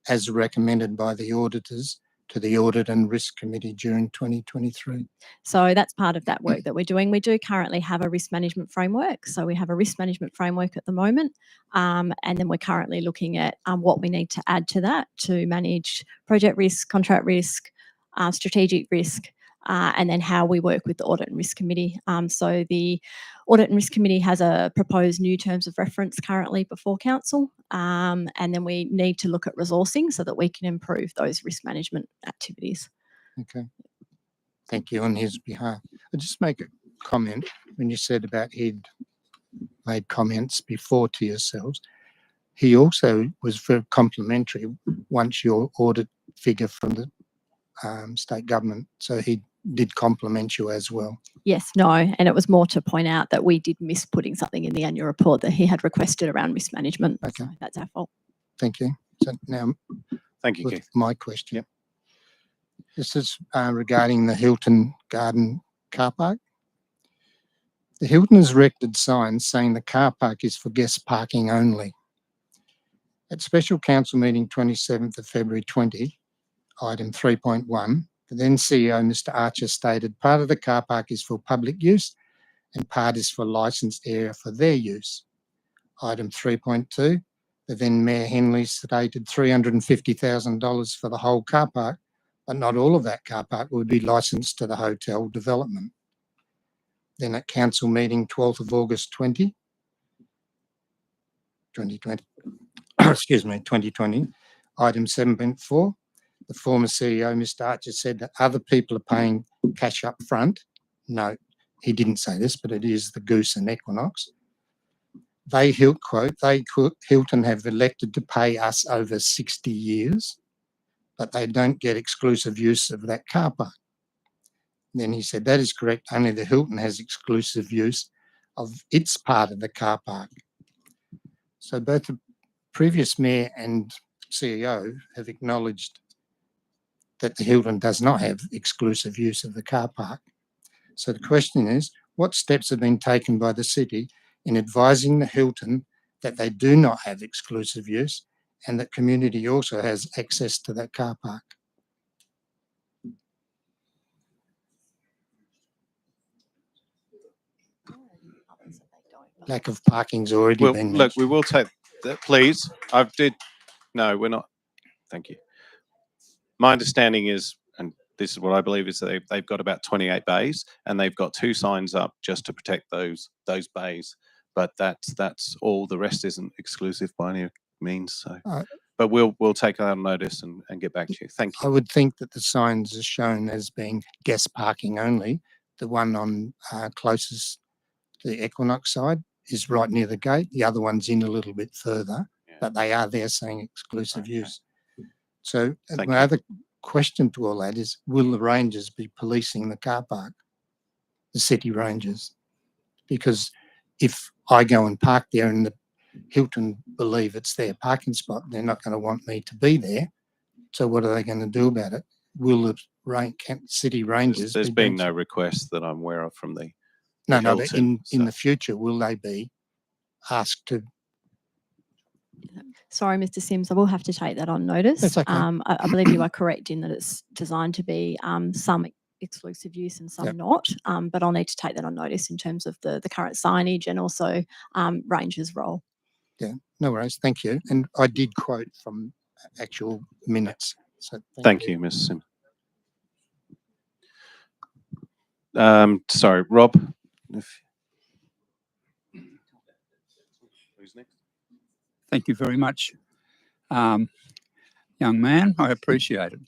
as recommended by the auditors to the Audit and Risk Committee during 2023? So that's part of that work that we're doing. We do currently have a risk management framework. So we have a risk management framework at the moment. And then we're currently looking at what we need to add to that to manage project risk, contract risk, strategic risk, and then how we work with the Audit and Risk Committee. So the Audit and Risk Committee has a proposed new terms of reference currently before Council. And then we need to look at resourcing so that we can improve those risk management activities. Okay. Thank you on his behalf. I'll just make a comment when you said about he'd made comments before to yourselves. He also was very complimentary once your audit figure from the state government. So he did compliment you as well. Yes, no, and it was more to point out that we did miss putting something in the annual report that he had requested around risk management. Okay. So that's our fault. Thank you. So now, Thank you, with Keith. my question. Yep. This is regarding the Hilton Garden car park. The Hilton has erected signs saying the car park is for guest parking only. At Special Council meeting 27th of February 20, item 3.1, the then CEO, Mr. Archer, stated part of the car park is for public use and part is for licensed area for their use. Item 3.2, the then Mayor Henley stated $350,000 for the whole car park, but not all of that car park would be licensed to the hotel development. Then at Council meeting 12th of August 2020, excuse me, 2020, item 7.4, the former CEO, Mr. Archer, said that other people are paying cash up front. No, he didn't say this, but it is the Goose and Equinox. They, Hilton have elected to pay us over 60 years, but they don't get exclusive use of that car park. Then he said, that is correct. Only the Hilton has exclusive use of its part of the car park. So both the previous mayor and CEO have acknowledged that the Hilton does not have exclusive use of the car park. So the question is, what steps have been taken by the city in advising the Hilton that they do not have exclusive use and that community also has access to that car park? Lack of parking's already Well, been look, mentioned. we will take that, please. No, we're not. Thank you. My understanding is, and this is what I believe, is that they've got about 28 bays and they've got 2 signs up just to protect those bays. But that's all. The rest isn't exclusive by any means. So, but we'll take that on notice and get back to you. Thank I you. would think that the signs are shown as being guest parking only. The one on closest to the Equinox side is right near the gate. The other one's in a little bit further, but they are there saying exclusive use. So my other question to all that is, will the rangers be policing the car park, the city rangers? Because if I go and park there and the Hilton believe it's their parking spot, they're not going to want me to be there. So what are they going to do about it? Will the city rangers? There's been no request that I'm aware of from the No, Hilton, but in the future, will they be asked to? Sorry, Mr. Sims, I will have to take that on notice. That's okay. I believe you are correct in that it's designed to be some exclusive use and some not, but I'll need to take that on notice in terms of the current signage and also Rangers' role. Yeah, no worries. Thank you. And I did quote from actual minutes. So thank you, Ms. Sim. Sorry, Rob. Who's next? Thank you very much. Young man, I appreciate it.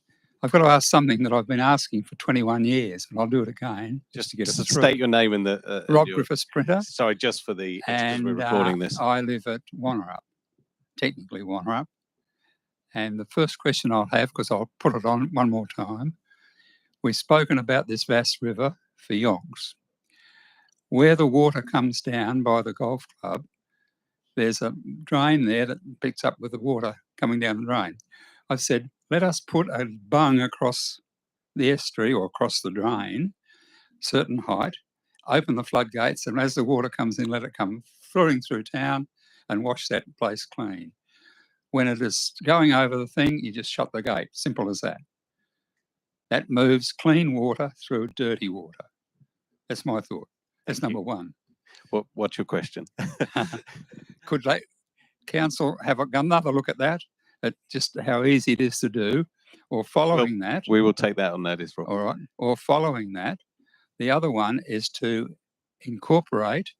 I've got to ask something that I've been asking for 21 years, and I'll do it again just to get it through. State your name in the... Rob Griffiths, printer. Sorry, just for the... And we're recording this. I live at Wannerup, technically Wannerup. And the first question I'll have, because I'll put it on one more time, we've spoken about this vast river for yonks. Where the water comes down by the golf club, there's a drain there that picks up with the water coming down the drain. I've said, let us put a bung across the estuary or across the drain, certain height, open the floodgates, and as the water comes in, let it come flowing through town and wash that place clean. When it is going over the thing, you just shut the gate. Simple as that. That moves clean water through dirty water. That's my thought. That's Thank number you. one. What's your question? Could council have another look at that, at just how easy it is to do, or following that? We will take that on notice, Rob. All right. Or following that, the other one is to incorporate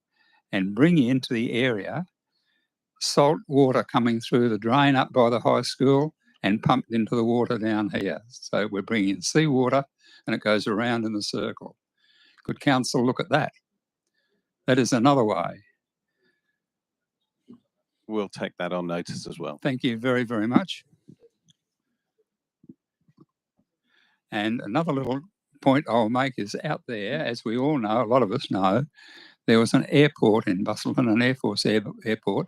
and bring into the area salt water coming through the drain up by the high school and pumped into the water down here. So we're bringing in seawater and it goes around in a circle. Could council look at that? That is another way. We'll take that on notice as well. Thank you very, very much. And another little point I'll make is out there, as we all know, a lot of us know, there was an airport in Busselton, an Air Force airport,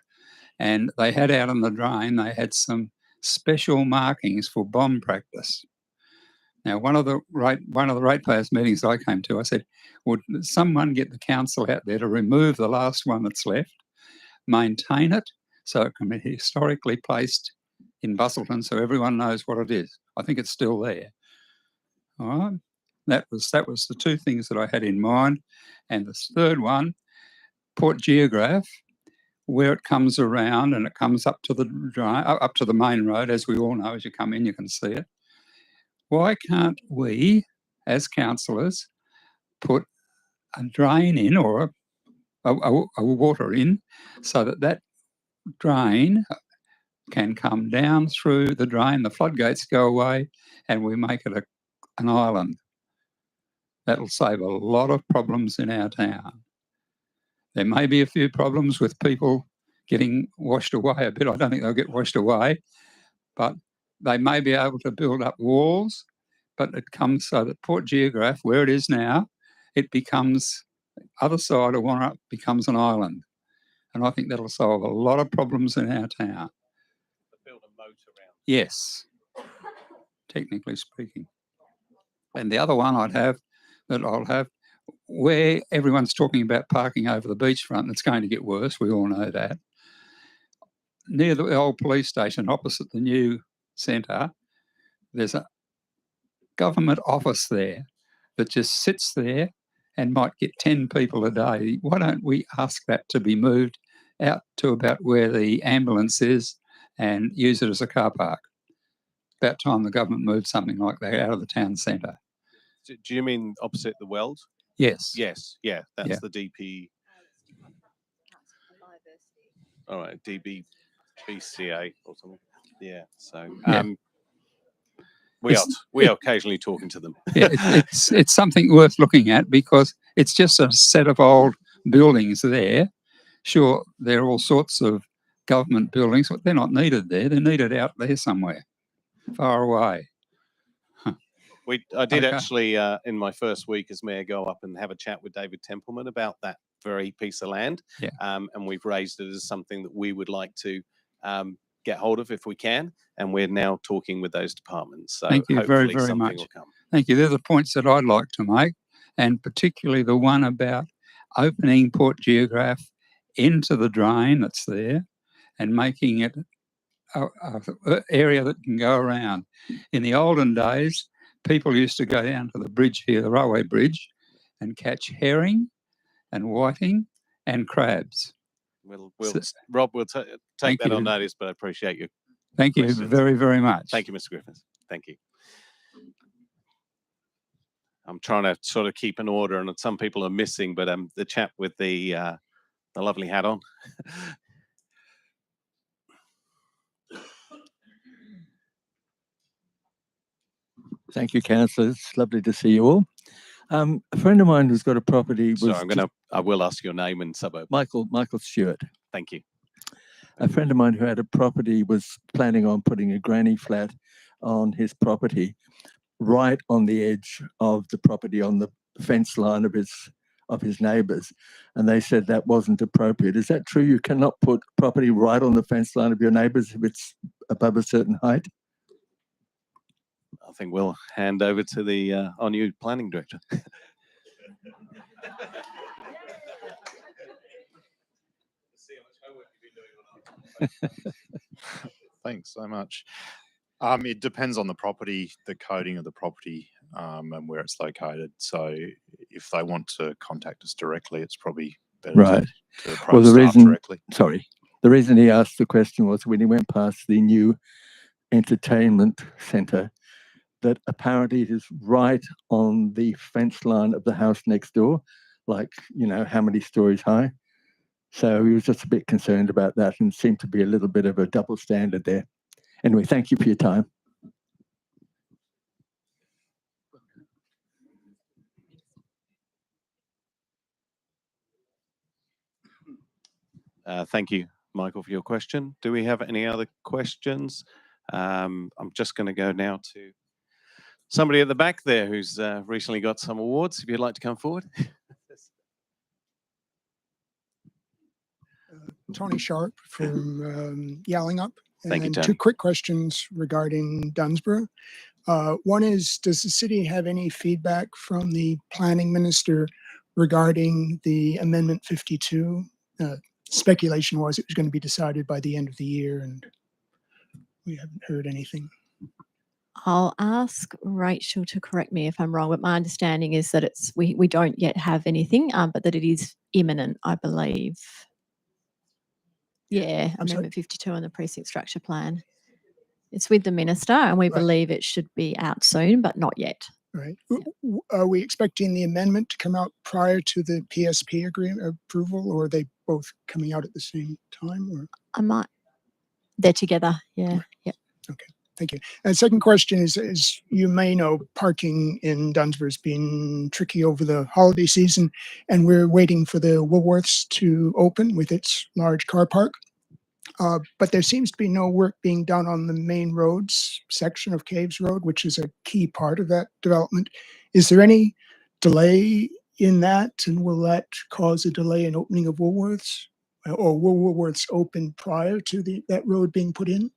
and they had out on the drain, they had some special markings for bomb practice. Now, one of the ratepayers meetings I came to, I said, would someone get the council out there to remove the last one that's left, maintain it so it can be historically placed in Busselton so everyone knows what it is. I think it's still there. All right. That was the two things that I had in mind. And the third one, Port Geograph, where it comes around and it comes up to the main road, as we all know, as you come in, you can see it. Why can't we, as councillors, put a drain in or a water in so that that drain can come down through the drain, the floodgates go away, and we make it an island? That'll save a lot of problems in our town. There may be a few problems with people getting washed away a bit. I don't think they'll get washed away, but they may be able to build up walls, but it comes so that Port Geograph, where it is now, it becomes, other side of Wannerup becomes an island. And I think that'll solve a lot of problems in our town. Build a moat around. Yes, technically speaking. And the other one I'll have, where everyone's talking about parking over the beachfront, and it's going to get worse, we all know that. Near the old police station, opposite the new centre, there's a government office there that just sits there and might get 10 people a day. Why don't we ask that to be moved out to about where the ambulance is and use it as a car park? About time the government moved something like that out of the town centre. Do you mean opposite the Wells? Yes. Yes, yeah, that's Yeah. the DP. All right, DBCA or something. Yeah, so Yeah. we are occasionally talking to them. Yeah, it's something worth looking at because it's just a set of old buildings there. Sure, there are all sorts of government buildings, but they're not needed there. They're needed out there somewhere, far away. I did Okay. actually, in my first week as mayor, go up and have a chat with David Templeman about that very piece of land. Yeah. And we've raised it as something that we would like to get hold of if we can. And we're now talking with those departments. So Thank you very, hopefully very something much. will come. Thank you. They're the points that I'd like to make, and particularly the one about opening Port Geograph into the drain that's there and making it an area that can go around. In the olden days, people used to go down to the bridge here, the railway bridge, and catch herring and whiting and crabs. Rob, we'll take Thank that on you. notice, but I appreciate you. Thank you questions. very, very much. Thank you, Mr. Griffiths. Thank you. I'm trying to sort of keep an order, and some people are missing, but the chap with the lovely hat on. Thank you, Councillor. It's lovely to see you all. A friend of mine who's got a property was I will ask your name and suburb. Michael Stewart. Thank you. A friend of mine who had a property was planning on putting a granny flat on his property, right on the edge of the property, on the fence line of his neighbours, and they said that wasn't appropriate. Is that true? You cannot put property right on the fence line of your neighbours if it's above a certain height? I think we'll hand over to our new planning director. Thanks so much. It depends on the property, the coding of the property. and where it's located. So if they want to contact us directly, it's probably better Right. to approach Well, the staff reason, directly. sorry, the reason he asked the question was when he went past the new entertainment centre, that apparently it is right on the fence line of the house next door, like, you know, how many stories high. So he was just a bit concerned about that and seemed to be a little bit of a double standard there. Anyway, thank you for your time. Thank you, Michael, for your question. Do we have any other questions? I'm just going to go now to somebody at the back there who's recently got some awards. If you'd like to come forward. Tony Sharp from Yowling Up. Thank you, And Tony. two quick questions regarding Dunsborough. One is, does the city have any feedback from the planning minister regarding the Amendment 52? Speculation was it was going to be decided by the end of the year, and we haven't heard anything. I'll ask Rachel to correct me if I'm wrong, but my understanding is that it's we don't yet have anything, but that it is imminent, I believe. Yeah, I'm sorry? Amendment 52 on the precinct structure plan. It's with the minister, and we believe it should be out soon, but not yet. Right. Are we expecting the amendment to come out prior to the PSP agreement approval, or are they both coming out at the same time? Or? They're together. Yeah. Yep. Okay. Thank you. And second question is, as you may know, parking in Dunsborough has been tricky over the holiday season, and we're waiting for the Woolworths to open with its large car park. But there seems to be no work being done on the main roads section of Caves Road, which is a key part of that development. Is there any delay in that, and will that cause a delay in opening of Woolworths? Or will Woolworths open prior to that road being put in?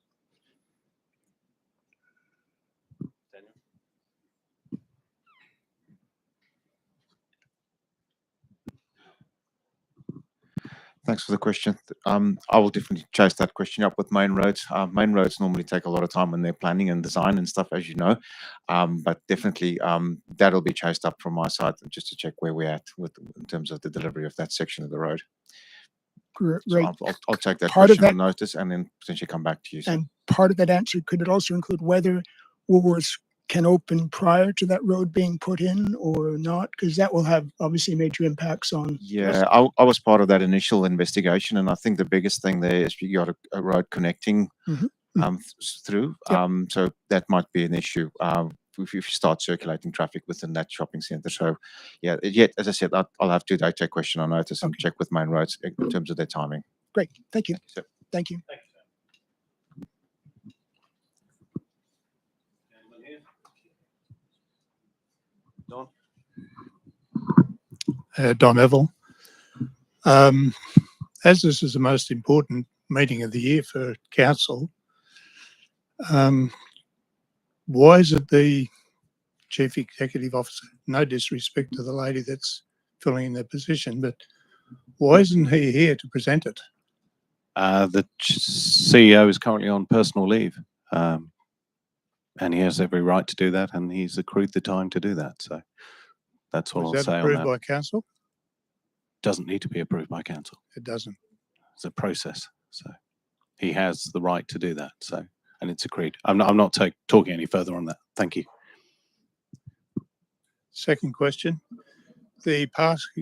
Thanks for the question. I will definitely chase that question up with main roads. Main roads normally take a lot of time when they're planning and design and stuff, as you know. But definitely that'll be chased up from my side just to check where we're at in terms of the delivery of that section of the road. Right. So I'll take that Part of question on that- notice and then potentially come back to you. And part of that answer, could it also include whether Woolworths can open prior to that road being put in or not? Because that will have obviously major impacts on. Yeah, I was part of that initial investigation, and I think the biggest thing there is you got a road connecting through. Yep. So that might be an issue if you start circulating traffic within that shopping centre. So yeah, as I said, I'll have to take question on notice and check with main roads in terms of their timing. Great, thank you. Thank you. Thank you. Don? Don Eville. As this is the most important meeting of the year for council, why is it the chief executive officer, no disrespect to the lady that's filling in that position, but why isn't he here to present it? The CEO is currently on personal leave, and he has every right to do that, and he's accrued the time to do that. So that's all I'll Was say that on approved that. by council? Doesn't need to be approved by council. It doesn't. It's a process. So he has the right to do that. So, and it's agreed. I'm not talking any further on that. Thank you. Second question, the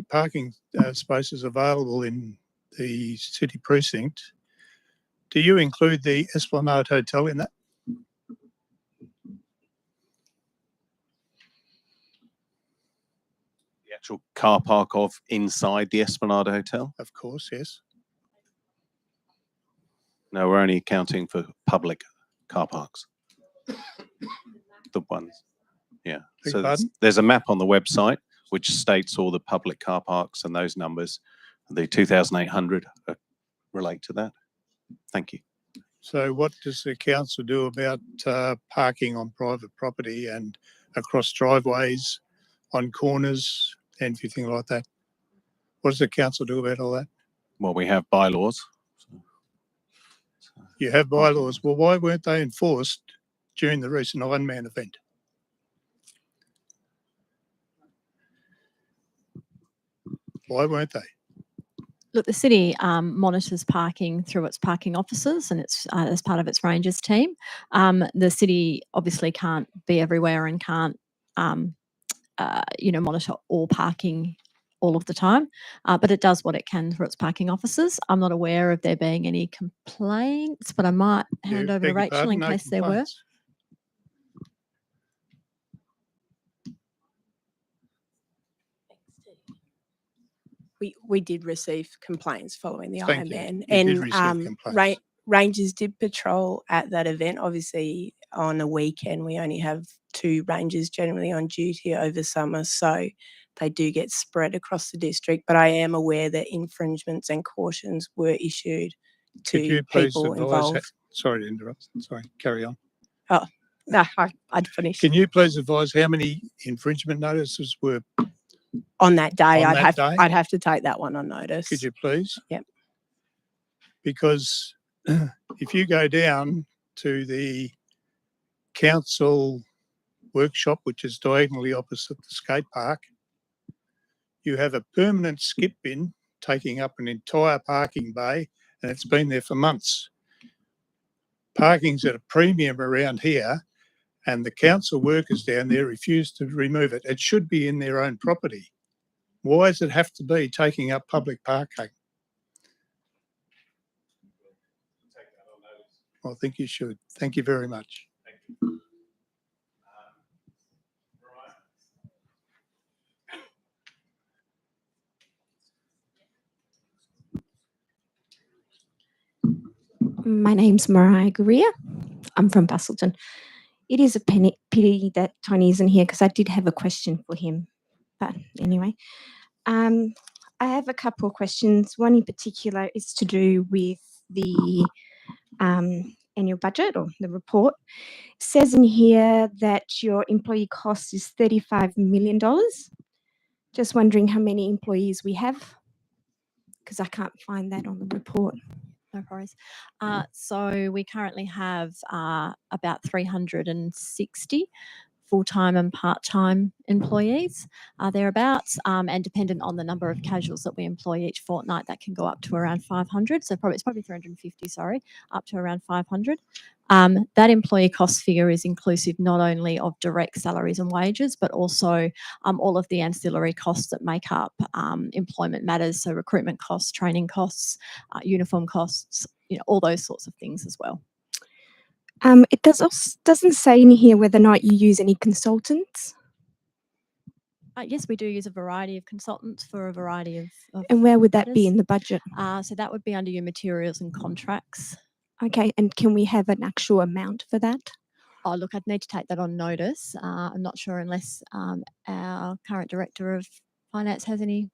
parking spaces available in the city precinct, do you include the Esplanade Hotel in that? The actual car park of inside the Esplanade Hotel? Of course, yes. No, we're only accounting for public car parks. The ones. Yeah. Beg So pardon? there's a map on the website which states all the public car parks, and those numbers, the 2,800 relate to that. Thank you. So what does the council do about parking on private property and across driveways, on corners, and everything like that? What does the council do about all that? Well, we have bylaws. You have bylaws. Well, why weren't they enforced during the recent Ironman event? Why weren't they? Look, the city monitors parking through its parking officers and it's as part of its rangers team. The city obviously can't be everywhere and can't, monitor all parking all of the time, but it does what it can through its parking officers. I'm not aware of there being any complaints, but I might hand over to Beg your Rachel pardon, in no case there were. complaints. We did receive complaints following the Thank you. Ironman, You did and receive complaints. rangers did patrol at that event. Obviously, on a weekend, we only have 2 rangers generally on duty over summer, so they do get spread across the district. But I am aware that infringements and cautions were issued Could to you please people advise? involved. Sorry to interrupt. Sorry, carry on. Oh, no, I'd finished. Can you please advise how many infringement notices were On that day, on that day? I'd have to take that one on notice. Could you please? Yep. Because if you go down to the council workshop, which is diagonally opposite the skate park, you have a permanent skip bin taking up an entire parking bay, and it's been there for months. Parking's at a premium around here, and the council workers down there refuse to remove it. It should be in their own property. Why does it have to be taking up public parking? I think you should. Thank you very much. My name's Mariah Guria. I'm from Bustleton. It is a pity that Tony isn't here because I did have a question for him. But anyway, I have a couple of questions. One in particular is to do with the annual budget or the report. It says in here that your employee cost is $35 million. Just wondering how many employees we have because I can't find that on the report. No worries. So we currently have about 360 full-time and part-time employees thereabouts, and dependent on the number of casuals that we employ each fortnight, that can go up to around 500. So it's probably 350, sorry, up to around 500. That employee cost figure is inclusive not only of direct salaries and wages, but also all of the ancillary costs that make up employment matters. So recruitment costs, training costs, uniform costs, all those sorts of things as well. It doesn't say in here whether or not you use any consultants. Yes, we do use a variety of consultants for a variety of And where would that be matters. in the budget? So that would be under your materials and contracts. Okay, and can we have an actual amount for that? Oh, look, I'd need to take that on notice. I'm not sure unless our current director of finance has any.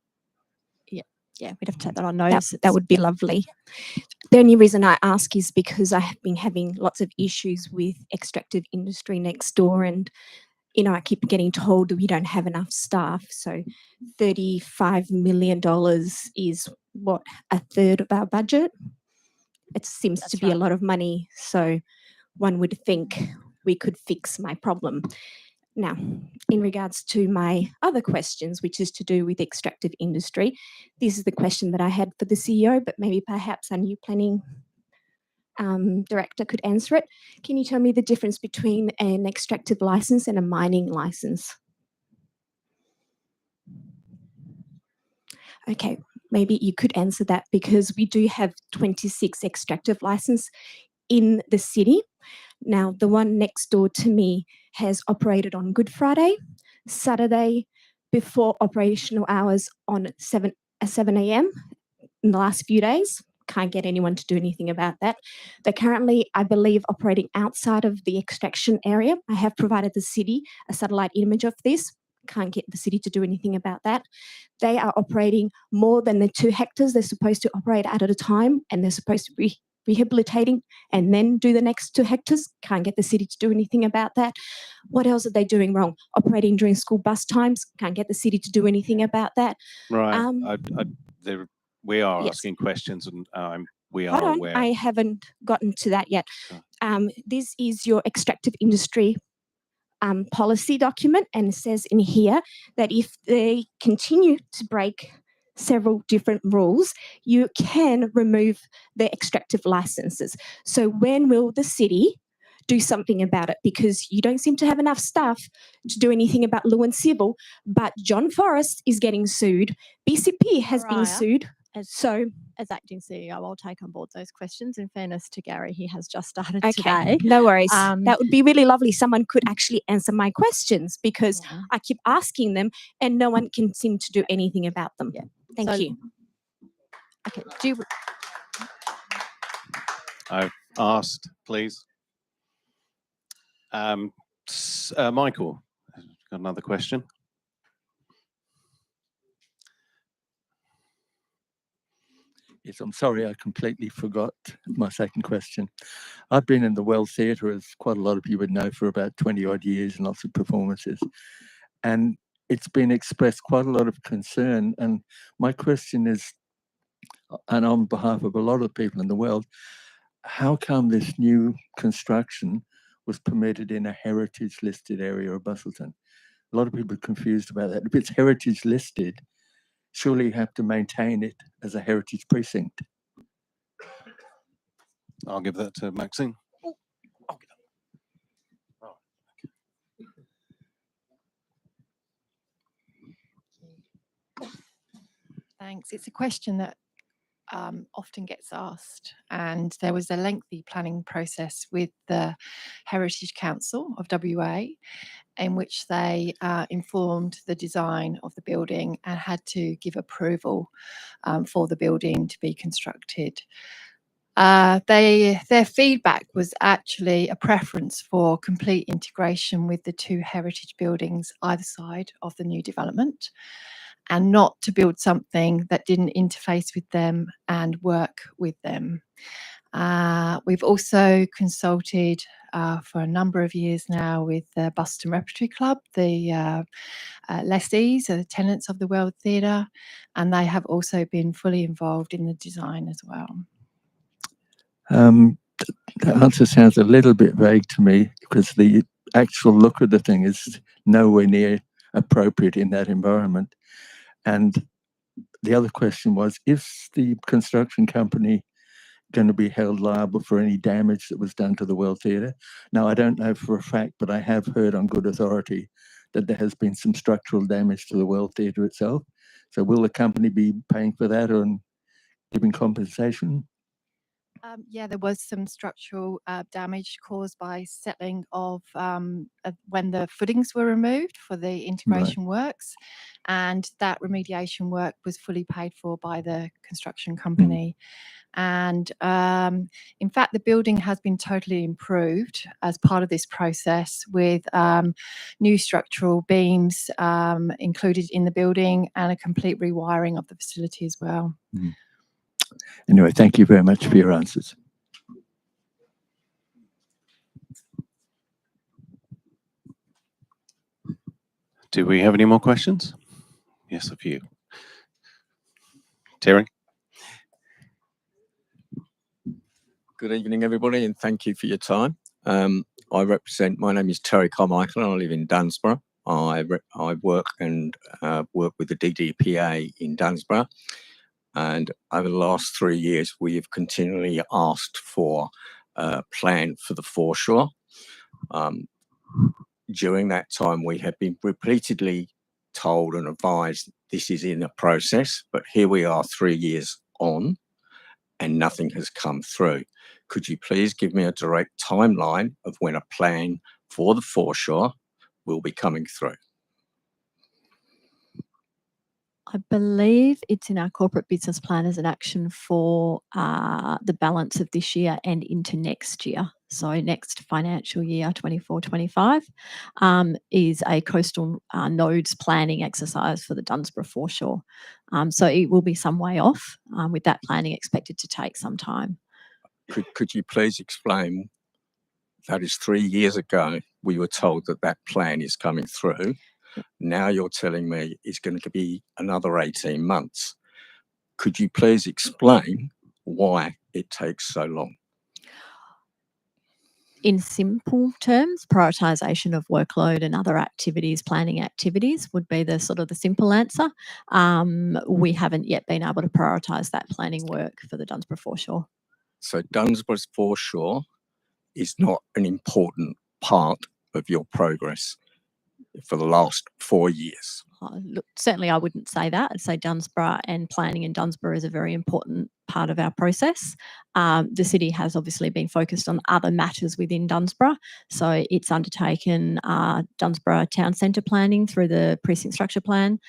Yeah, we'd have to take that on notice. That would be lovely. The only reason I ask is because I have been having lots of issues with extractive industry next door, and I keep getting told that we don't have enough staff. So $35 million is what, a third of our budget? It seems to be a lot of money. So one would think we could fix my problem. Now, in regards to my other questions, which is to do with extractive industry, this is the question that I had for the CEO, but maybe perhaps our new planning director could answer it. Can you tell me the difference between an extractive license and a mining license? Okay, maybe you could answer that because we do have 26 extractive licenses in the city. Now, the one next door to me has operated on Good Friday, Saturday, before operational hours on 7 a.m. in the last few days. Can't get anyone to do anything about that. They're currently, I believe, operating outside of the extraction area. I have provided the city a satellite image of this. Can't get the city to do anything about that. They are operating more than the 2 hectares they're supposed to operate at a time, and they're supposed to be rehabilitating and then do the next 2 hectares. Can't get the city to do anything about that. What else are they doing wrong? Operating during school bus times. Can't get the city to do anything about that. Right. We are Yes. asking questions, and we Hold are on, aware. I haven't gotten to that yet. Oh. This is your extractive industry policy document, and it says in here that if they continue to break several different rules, you can remove the extractive licenses. So when will the city do something about it? Because you don't seem to have enough staff to do anything about Lewin Civil, but John Forrest is getting sued. BCP has been Mariah, sued. So as acting CEO, I'll take on board those questions. In fairness to Gary, he has just started okay, today. no worries. That would be really lovely. Someone could actually answer my questions because I keep asking them and no one can seem to do anything about them. Yeah. Thank So- you. Okay. Do you, I've asked, please. Michael, got another question? Yes, I'm sorry, I completely forgot my second question. I've been in the Well Theatre, as quite a lot of you would know, for about 20 odd years and lots of performances. And it's been expressed quite a lot of concern. And my question is, and on behalf of a lot of people in the world, how come this new construction was permitted in a heritage listed area of Busselton? A lot of people are confused about that. If it's heritage listed, surely you have to maintain it as a heritage precinct. I'll give that to Maxine. Thanks. It's a question that often gets asked, and there was a lengthy planning process with the Heritage Council of WA in which they informed the design of the building and had to give approval for the building to be constructed. Their feedback was actually a preference for complete integration with the two heritage buildings either side of the new development, and not to build something that didn't interface with them and work with them. We've also consulted for a number of years now with the Busselton Repertory Club, the lessees, the tenants of the World Theatre, and they have also been fully involved in the design as well. The answer sounds a little bit vague to me because the actual look of the thing is nowhere near appropriate in that environment. And the other question was, is the construction company going to be held liable for any damage that was done to the World Theatre? Now, I don't know for a fact, but I have heard on good authority that there has been some structural damage to the World Theatre itself. So will the company be paying for that or giving compensation? Yeah, there was some structural damage caused by settling of when the footings were removed for the integration works, and that remediation work was fully paid for by the construction company. And in fact, the building has been totally improved as part of this process with new structural beams included in the building and a complete rewiring of the facility as well. Anyway, thank you very much for your answers. Do we have any more questions? Yes, a few. Terry? Good evening, everybody, and thank you for your time. My name is Terry Carmichael, and I live in Dunsborough. I work with the DDPA in Dunsborough, and over the last 3 years, we have continually asked for a plan for the foreshore. During that time, we have been repeatedly told and advised this is in a process, but here we are 3 years on, and nothing has come through. Could you please give me a direct timeline of when a plan for the foreshore will be coming through? I believe it's in our corporate business plan as an action for the balance of this year and into next year. So next financial year, 24-25, is a coastal nodes planning exercise for the Dunsborough foreshore. So it will be some way off, with that planning expected to take some time. Could you please explain, that is 3 years ago, we were told that that plan is coming through. Now you're telling me it's going to be another 18 months. Could you please explain why it takes so long? In simple terms, prioritisation of workload and other activities, planning activities would be the sort of the simple answer. We haven't yet been able to prioritise that planning work for the Dunsborough foreshore. So Dunsborough's foreshore is not an important part of your progress for the last 4 years. Look, certainly I wouldn't say that. I'd say Dunsborough and planning in Dunsborough is a very important part of our process. The city has obviously been focused on other matters within Dunsborough. So it's undertaken Dunsborough town centre planning through the precinct structure plan.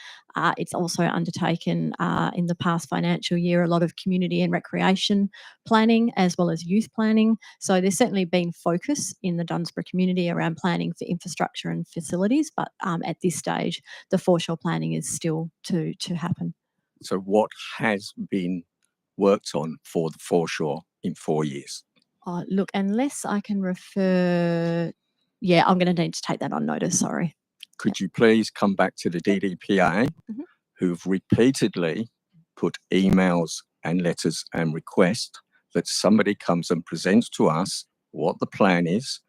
It's also undertaken in the past financial year a lot of community and recreation planning as well as youth planning. So there's certainly been focus in the Dunsborough community around planning for infrastructure and facilities, but at this stage the foreshore planning is still to happen. So what has been worked on for the foreshore in 4 years? Look, unless I can refer, yeah, I'm going to need to take that on notice, sorry. Could you please come back to the DDPA, who've repeatedly put emails and letters and requests that somebody comes and presents to us what the plan is,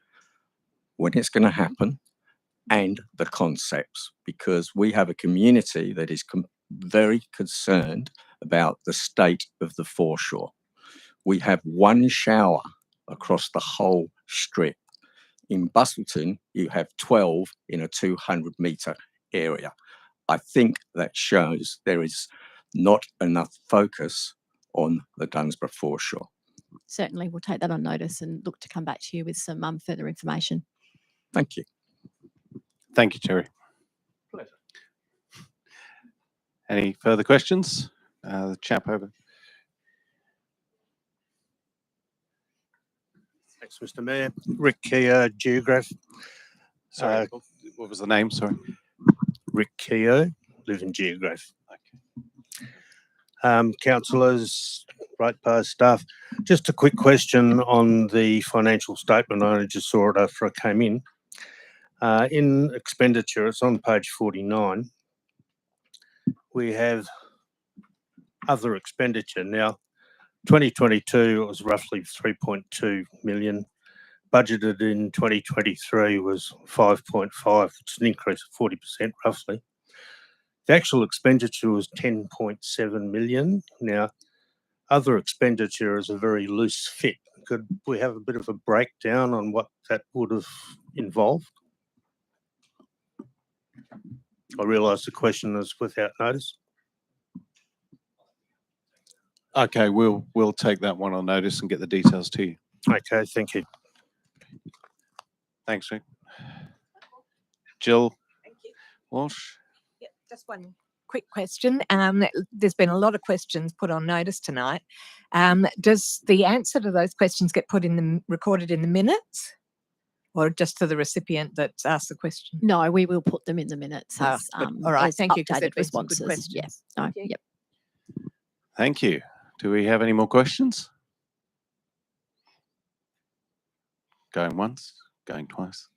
when it's going to happen, and the concepts, because we have a community that is very concerned about the state of the foreshore. We have one shower across the whole strip. In Bustleton, you have 12 in a 200-metre area. I think that shows there is not enough focus on the Dunsborough foreshore. Certainly, we'll take that on notice and look to come back to you with some further information. Thank you. Thank you, Terry. Pleasure. Any further questions? The chap over. Thanks, Mr. Mayor. Rick Keogh, Geograph. Sorry, what was the name? Sorry. Rick Keogh, live in Geograph. Councillors, ratepayers, staff, just a quick question on the financial statement. I only just saw it after I came in. In expenditure, it's on page 49. We have other expenditure. Now, 2022 it was roughly 3.2 million. Budgeted in 2023 was 5.5. It's an increase of 40% roughly. The actual expenditure was 10.7 million. Now, other expenditure is a very loose fit. Could we have a bit of a breakdown on what that would have involved? I realise the question is without notice. Okay, we'll take that one on notice and get the details to you. Okay, thank you. Thanks, Rick. Jill Walsh. Yep, just one quick question. There's been a lot of questions put on notice tonight. Does the answer to those questions get recorded in the minutes, or just to the recipient that's asked the question? No, we will put them in the minutes. As, all right, as thank you. Because updated they've been some good responses. questions. Yes. No, yep. Thank you. Do we have any more questions? Going once, going twice.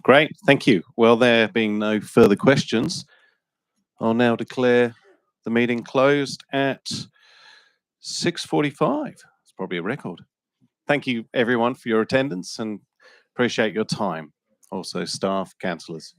Great, thank you. Well, there being no further questions, I'll now declare the meeting closed at 6:45. It's probably a record. Thank you, everyone, for your attendance and appreciate your time. Also, staff, councillors.